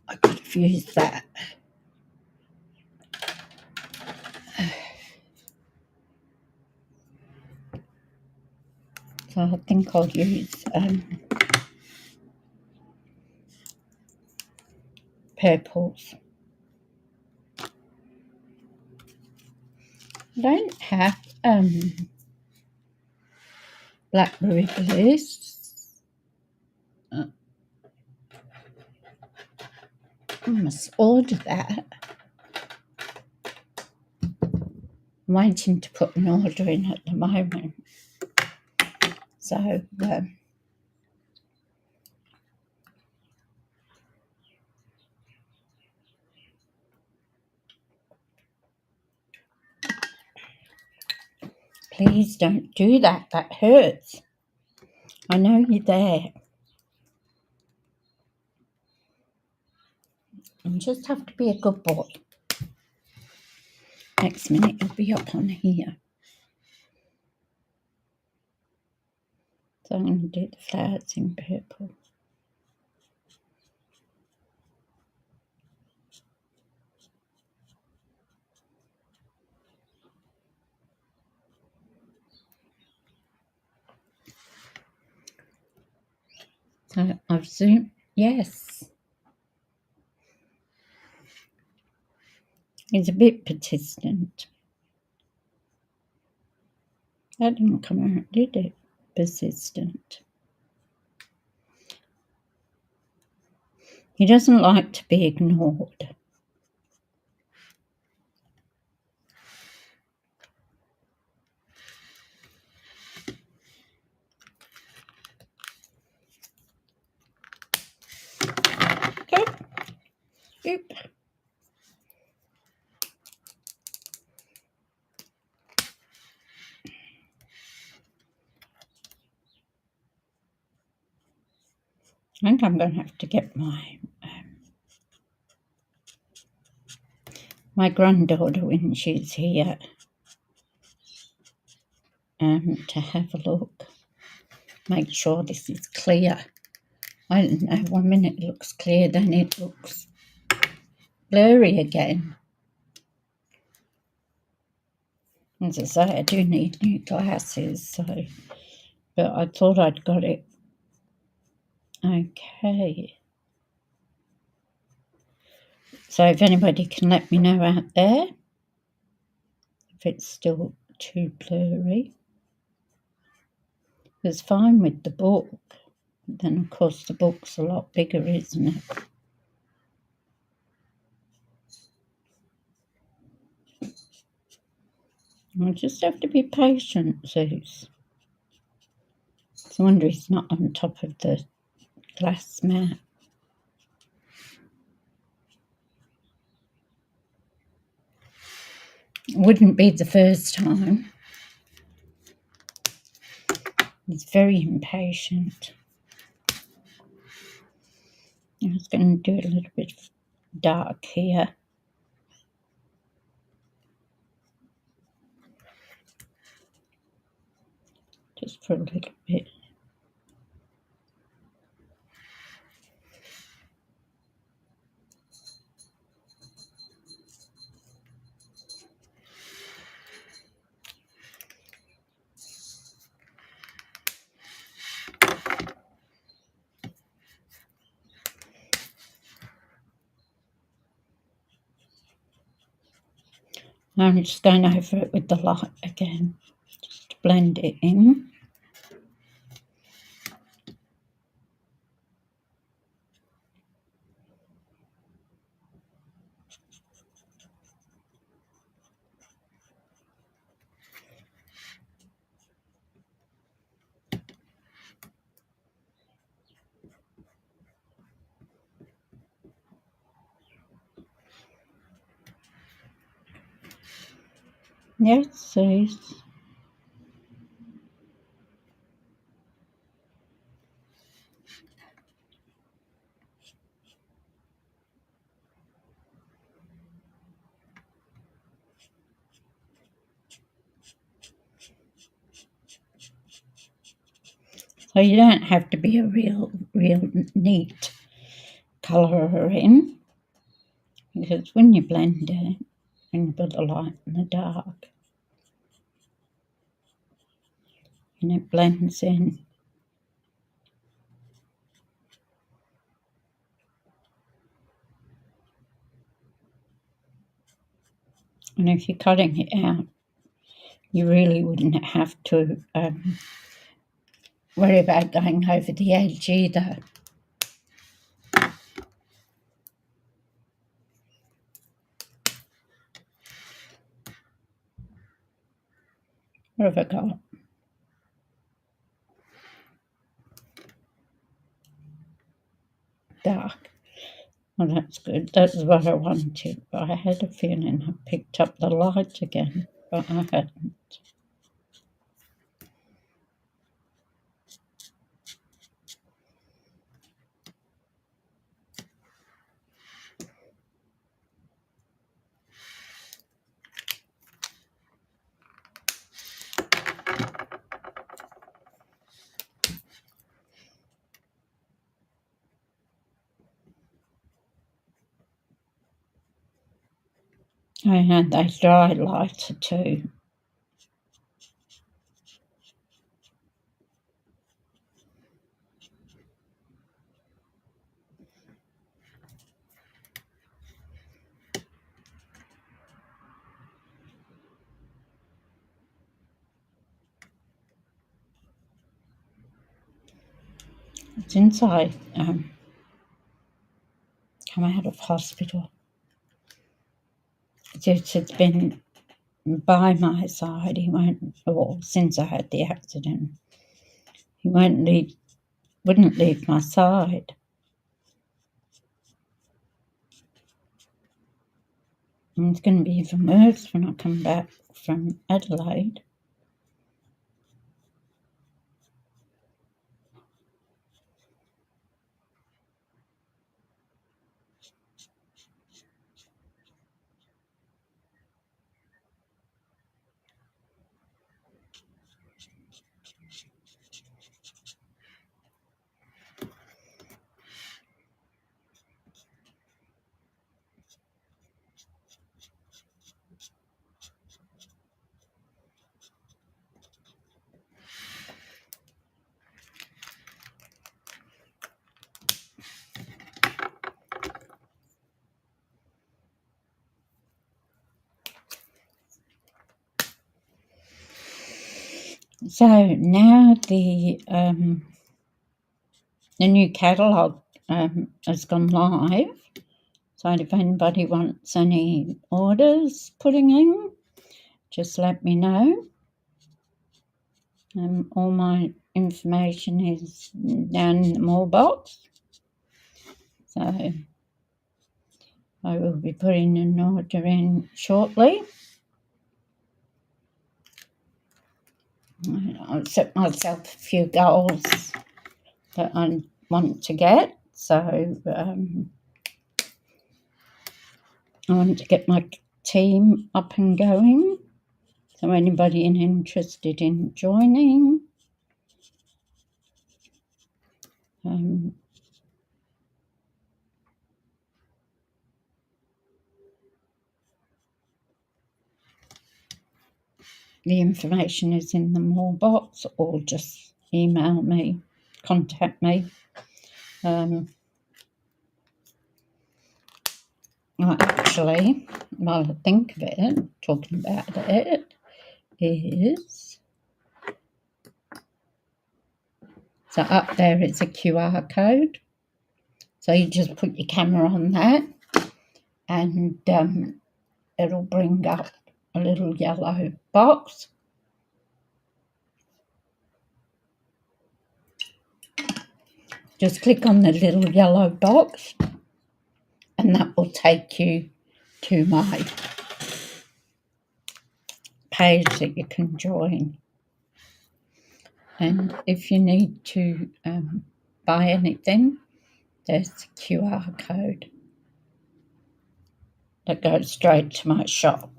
I could have used that. So I think I'll use purples. I don't have blackberry bliss. I must order that. I'm waiting to put an order in at the moment. So please don't do that. That hurts. I know you're there. You just have to be a good boy. Next minute you'll be up on here. So I'm going to do the flowers in purple. So I've zoomed. Yes. He's a bit persistent. That didn't come out, did it? Persistent. He doesn't like to be ignored. Oop. I think I'm going to have to get my granddaughter when she's here to have a look. Make sure this is clear. I don't know, 1 minute it looks clear, then it looks blurry again. As I say, I do need new glasses, so, but I thought I'd got it. Okay. So if anybody can let me know out there if it's still too blurry. It's fine with the book. Then, of course, the book's a lot bigger, isn't it? I just have to be patient, Zeus. I wonder he's not on top of the glass mat. It wouldn't be the first time. He's very impatient. I was going to do it a little bit dark here. Just for a little bit. I'm just going over it with the light again, just to blend it in. Yes, Zeus. So you don't have to be a real neat colourer in, because when you blend it, when you put the light and the dark, and it blends in. And if you're cutting it out, you really wouldn't have to worry about going over the edge either. What have I got? Dark. Well, that's good. That's what I wanted. But I had a feeling I picked up the light again, but I hadn't. And they dry lighter too. Since I come out of hospital, it's been by my side. He won't, or since I had the accident, he wouldn't leave my side. And it's going to be even worse when I come back from Adelaide. So now the new catalogue has gone live. So if anybody wants any orders putting in, just let me know. All my information is down in the more box. So I will be putting an order in shortly. I've set myself a few goals that I want to get. So I want to get my team up and going. So anybody interested in joining, the information is in the more box, or just email me, contact me. Actually, while I think of it, talking about it, is so up there it's a QR code. So you just put your camera on that, and it'll bring up a little yellow box. Just click on the little yellow box, and that will take you to my page that you can join. And if you need to buy anything, there's the QR code that goes straight to my shop.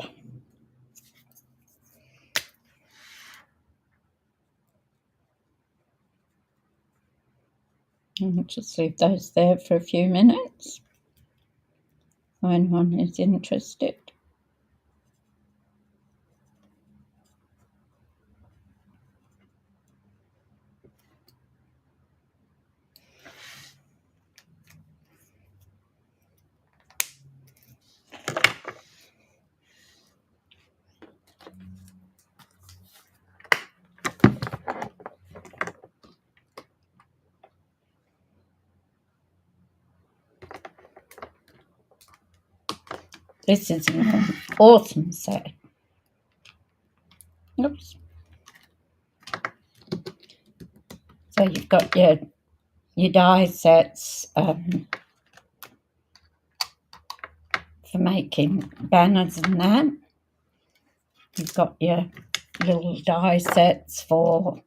And I'll just leave those there for a few minutes if anyone is interested. This is an awesome set. Oops. So you've got your die sets for making banners and that. You've got your little die sets for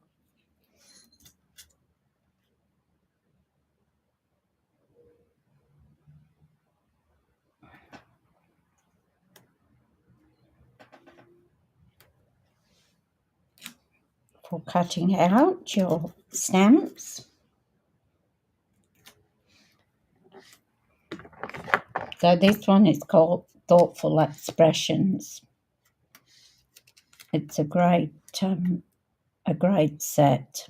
cutting out your stamps. So this one is called Thoughtful Expressions. It's a great set.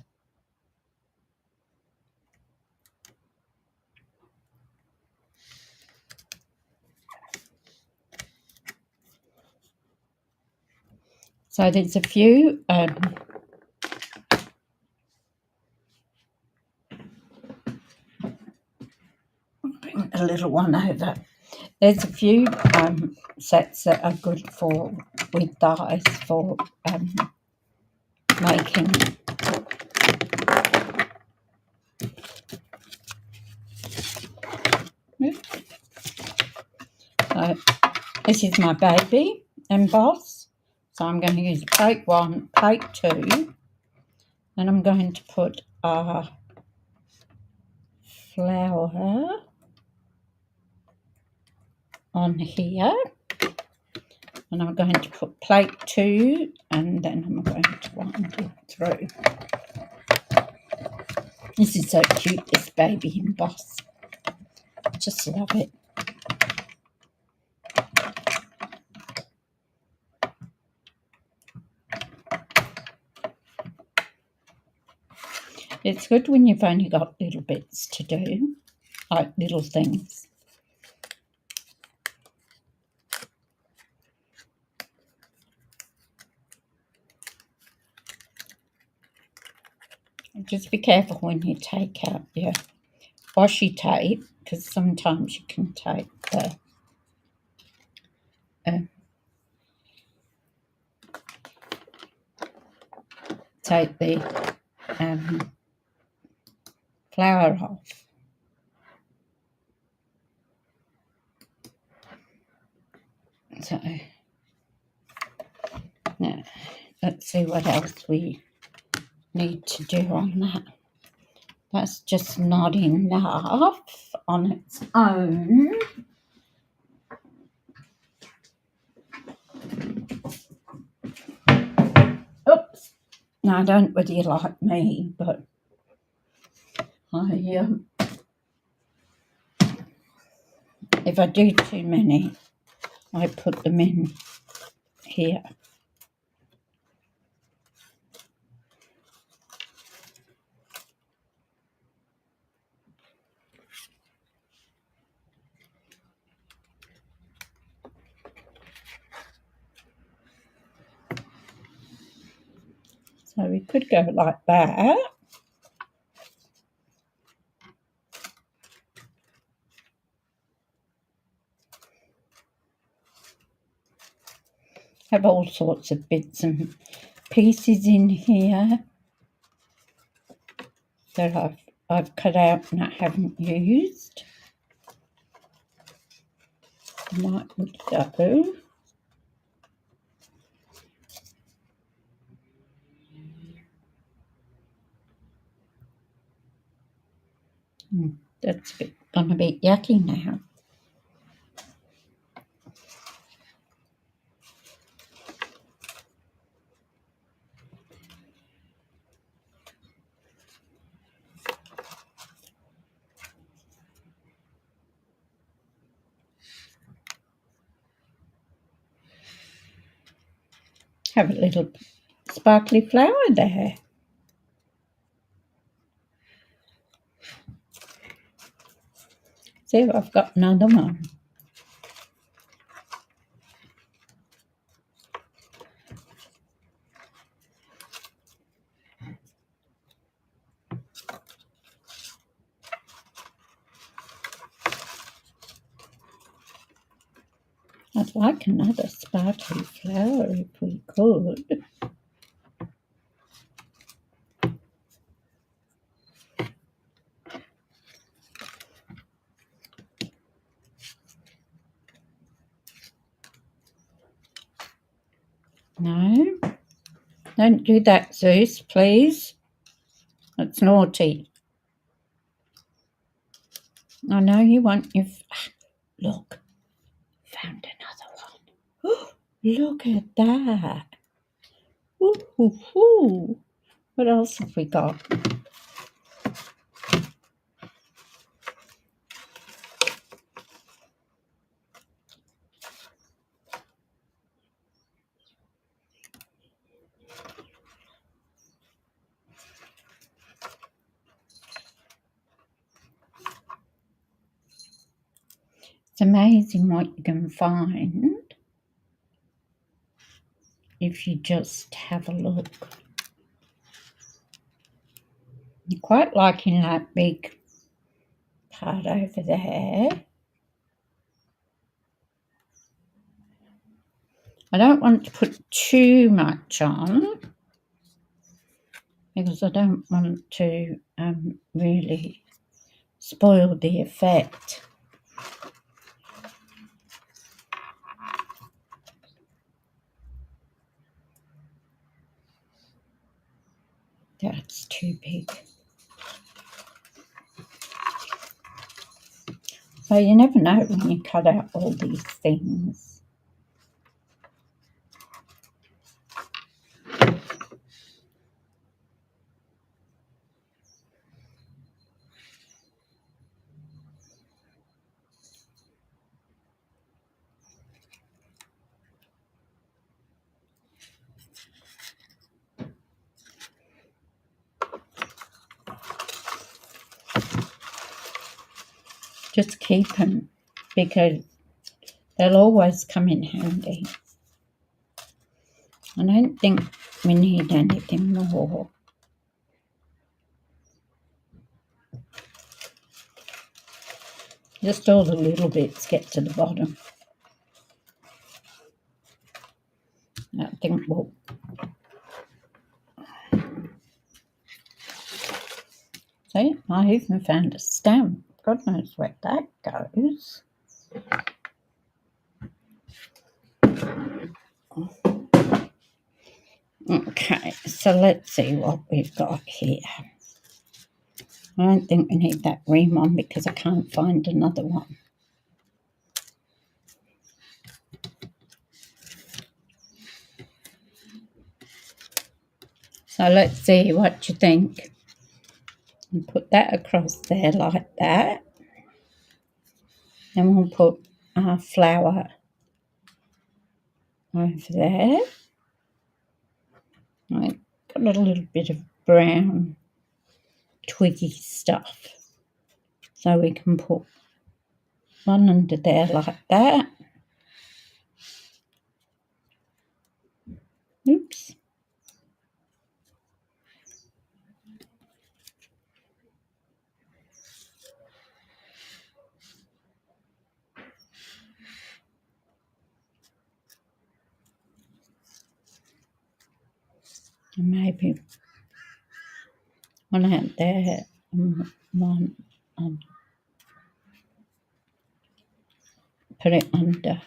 So there's a few bring a little one over. There's a few sets that are good with dies for making so this is my baby emboss. So I'm going to use plate 1, plate 2, and I'm going to put a flower on here, and I'm going to put plate 2, and then I'm going to wind it through. This is so cute, this baby emboss. I just love it. It's good when you've only got little bits to do, like little things. Just be careful when you take out your washi tape, because sometimes you can take the flower off. So now let's see what else we need to do on that. That's just not enough on its own. Oops. Now, I don't know whether you like me, but if I do too many, I put them in here. So we could go like that. Have all sorts of bits and pieces in here that I've cut out and I haven't used. That would go. That's gone a bit yucky now. Have a little sparkly flower there. See, I've got another one. I'd like another sparkly flower if we could. No, don't do that, Zeus, please. That's naughty. I know you want your... Look, found another one. Look at that. Woo-hoo-hoo. What else have we got? It's amazing what you can find if you just have a look. I'm quite liking that big part over there. I don't want to put too much on because I don't want to really spoil the effect. That's too big. So you never know when you cut out all these things. Just keep them because they'll always come in handy. I don't think we need anything more. Just all the little bits get to the bottom. I think we'll... See, I even found a stamp. God knows where that goes. Okay, so let's see what we've got here. I don't think we need that green one because I can't find another one. So let's see what you think. And put that across there like that. Then we'll put our flower over there. I've got a little bit of brown twiggy stuff. So we can put one under there like that. Oops. And maybe one out there and one on. Put it under.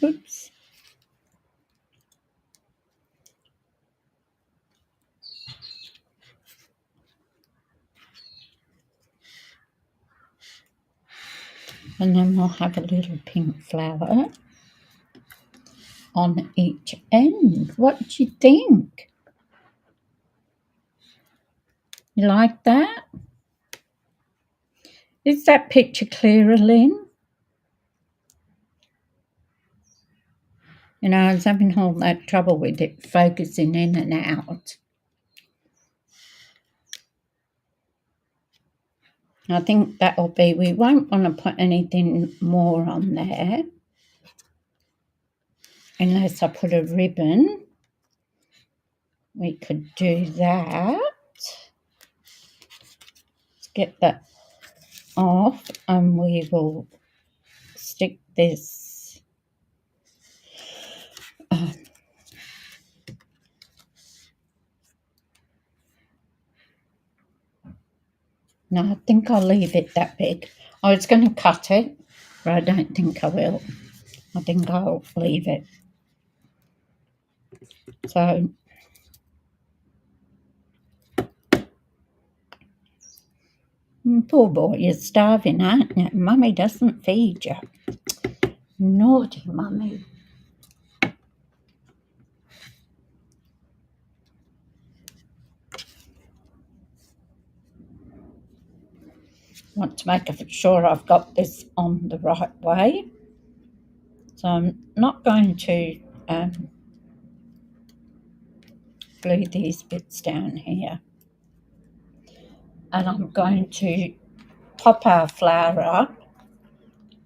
Oops. And then we'll have a little pink flower on each end. What do you think? You like that? Is that picture clearer, Lynn? You know, I was having all that trouble with it focusing in and out. I think that'll be, we won't want to put anything more on there unless I put a ribbon. We could do that. Let's get that off and we will stick this No, I think I'll leave it that big. I was going to cut it, but I don't think I will. I think I'll leave it. So, poor boy, you're starving, aren't you? Mummy doesn't feed you. Naughty Mummy. Want to make sure I've got this on the right way. So I'm not going to glue these bits down here. And I'm going to pop our flower up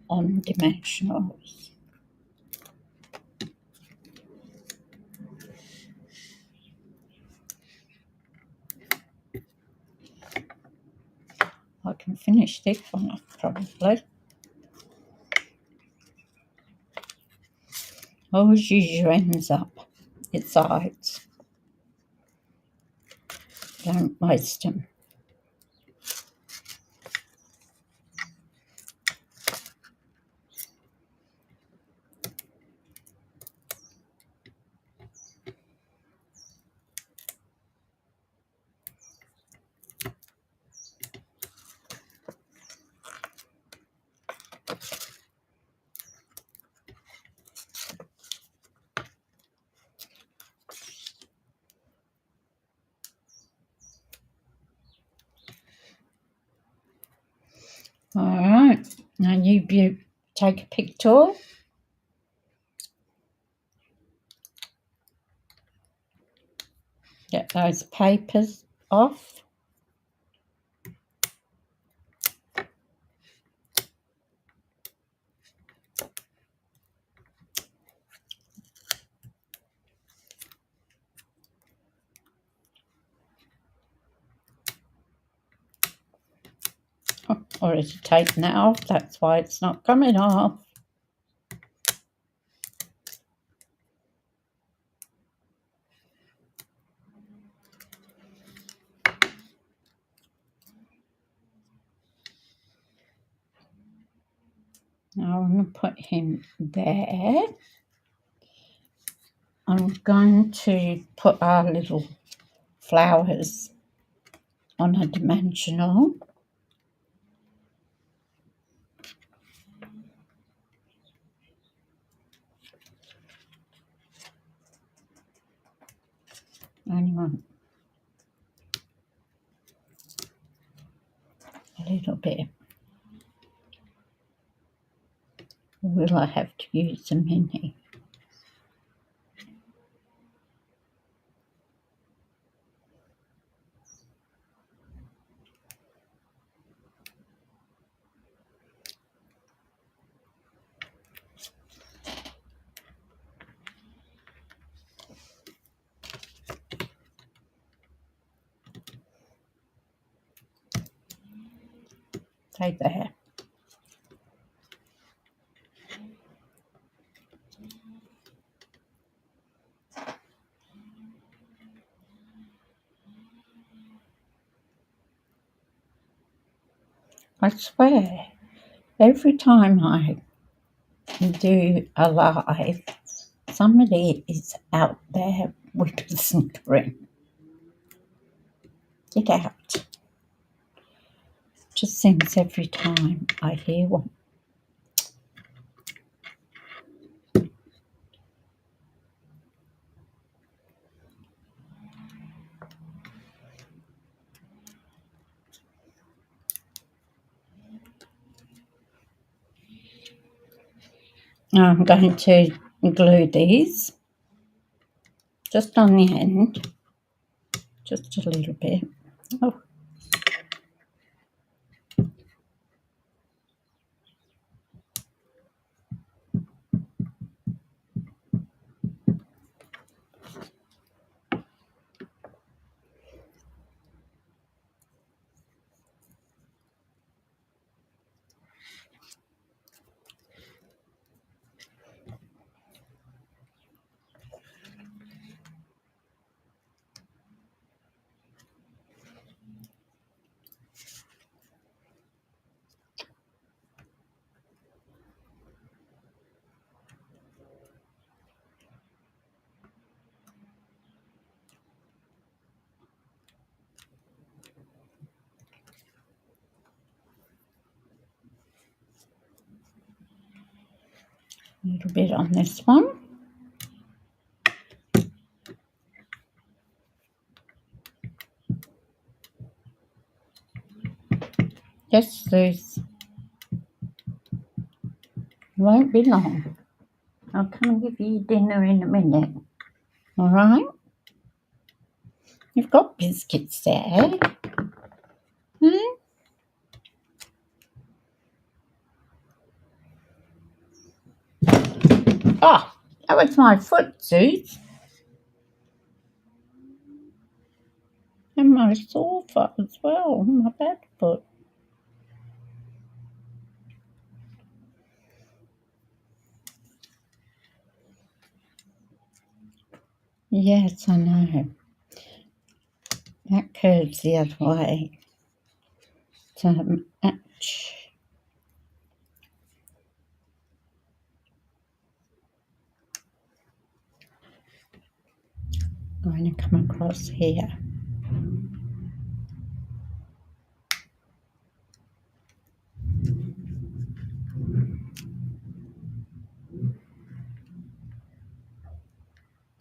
on dimensionals. I can finish this one off probably. Always use your ends up, its sides. Don't waste them. All right, now you take a pick tool. Get those papers off. Already taken that off, that's why it's not coming off. Now I'm going to put him there. I'm going to put our little flowers on a dimensional. Only want a little bit. Or will I have to use a mini? Say there. I swear, every time I do a live, somebody is out there whippersnappering. Get out. Just seems every time I hear one. Now I'm going to glue these just on the end, just a little bit. Oh. little bit on this one. Yes, Suze. Won't be long. I'll come and give you dinner in a minute. All right? You've got biscuits there. Oh, that was my foot, Suze. And my sore foot as well, my bad foot. Yes, I know. That curves the other way. So, ouch. I'm going to come across here.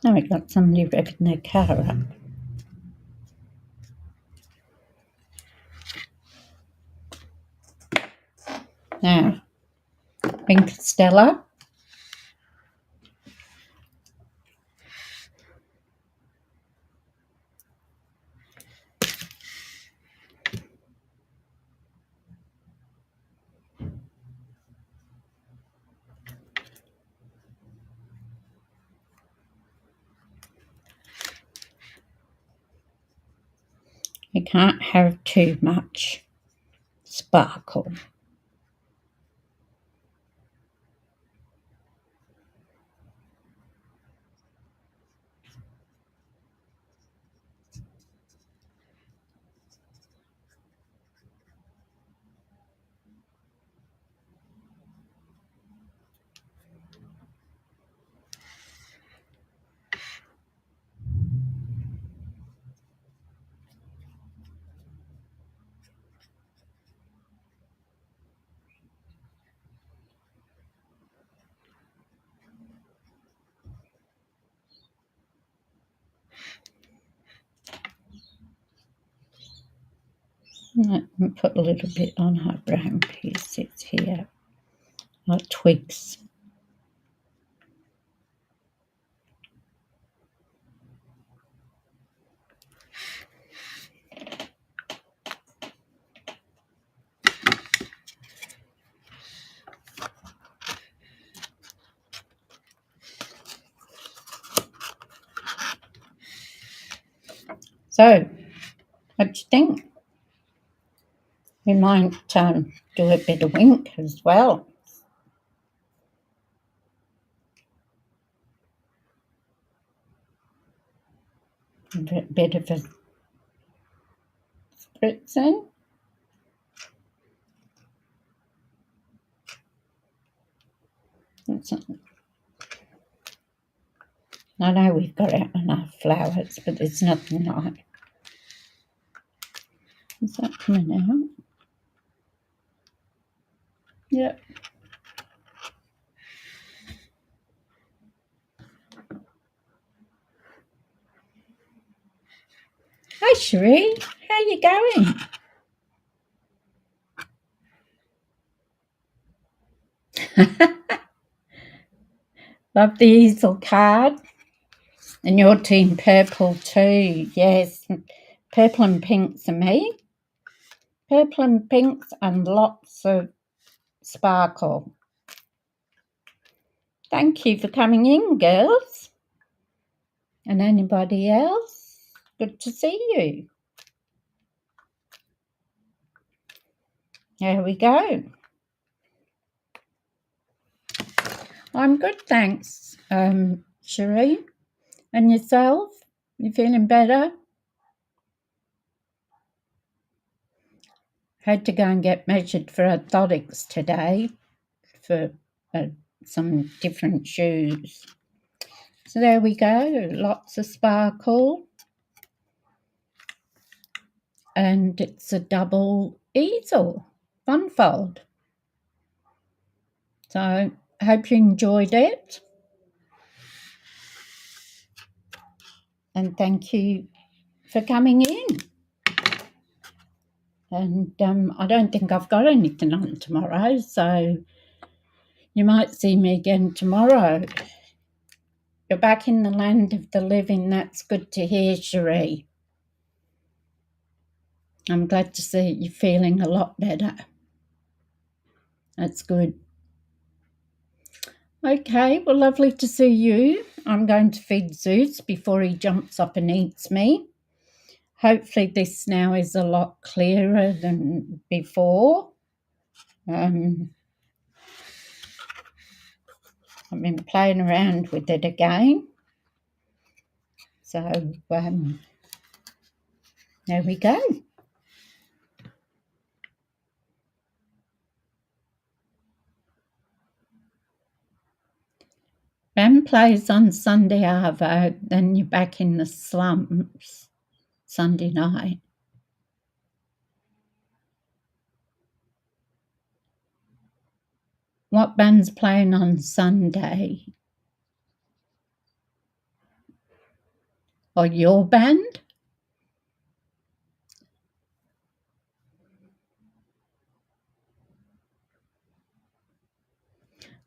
Now we've got somebody revving their car up. Now, Pink Stella. You can't have too much sparkle. Let me put a little bit on her brown piece. It's here, like twigs. So, what do you think? We might do a bit of wink as well. A bit of a spritzing. I know we've got enough flowers, but there's nothing like. Is that coming out? Yep. Hi, Cherie. How you going? Love the Easel card. And your team purple too. Yes. Purple and pinks are me. Purple and pinks and lots of sparkle. Thank you for coming in, girls. And anybody else? Good to see you. There we go. I'm good, thanks, Cherie. And yourself? You feeling better? Had to go and get measured for orthotics today for some different shoes. So there we go. Lots of sparkle. And it's a double easel, one fold. So hope you enjoyed it. And thank you for coming in. And I don't think I've got anything on tomorrow, so you might see me again tomorrow. You're back in the land of the living. That's good to hear, Cherie. I'm glad to see you feeling a lot better. That's good. Okay, well, lovely to see you. I'm going to feed Zeus before he jumps up and eats me. Hopefully this now is a lot clearer than before. I've been playing around with it again. So there we go. Ben plays on Sunday Arvo, then you're back in the slumps Sunday night. What band's playing on Sunday? Or your band?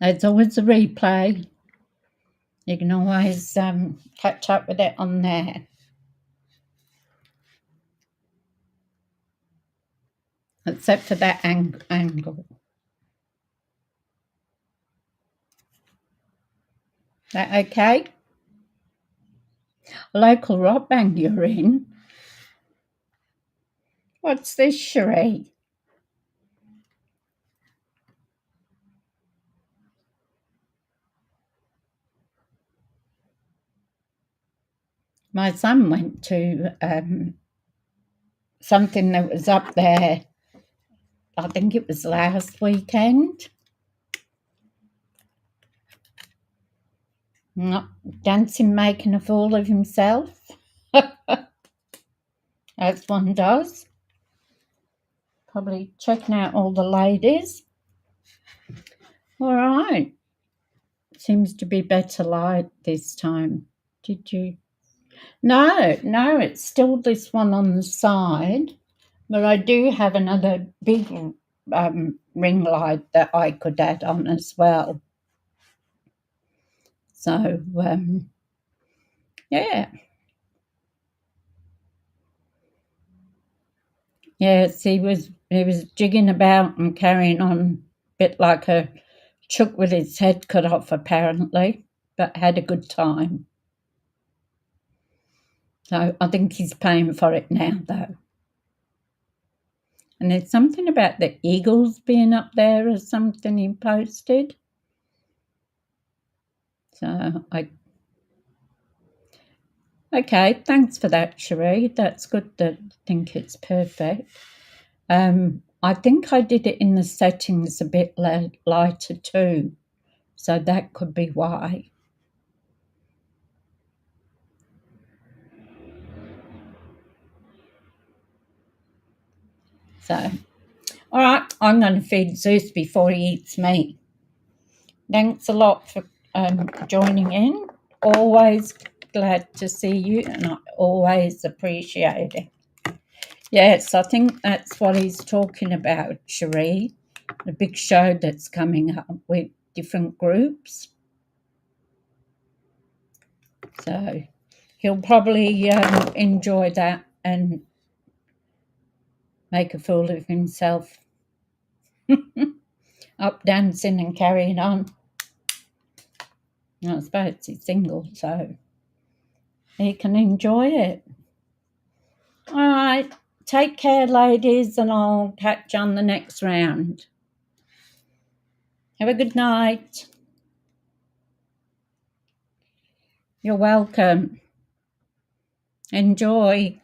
There's always a replay. You can always catch up with it on there. Except for that angle. That okay? Local rock band you're in? What's this, Cherie? My son went to something that was up there. I think it was last weekend. Dancing, making a fool of himself. As one does. Probably checking out all the ladies. All right. Seems to be better light this time. Did you? No, it's still this one on the side. But I do have another big ring light that I could add on as well. So, yeah. Yes, he was jigging about and carrying on a bit like a chook with his head cut off, apparently, but had a good time. So I think he's paying for it now, though. And there's something about the eagles being up there or something he posted. So okay, thanks for that, Cherie. That's good to think it's perfect. I think I did it in the settings a bit lighter too, so that could be why. So, all right, I'm going to feed Zeus before he eats me. Thanks a lot for joining in. Always glad to see you, and I always appreciate it. Yes, I think that's what he's talking about, Cherie. The big show that's coming up with different groups. So he'll probably enjoy that and make a fool of himself. Up dancing and carrying on. I suppose he's single, so he can enjoy it. All right. Take care, ladies, and I'll catch you on the next round. Have a good night. You're welcome. Enjoy.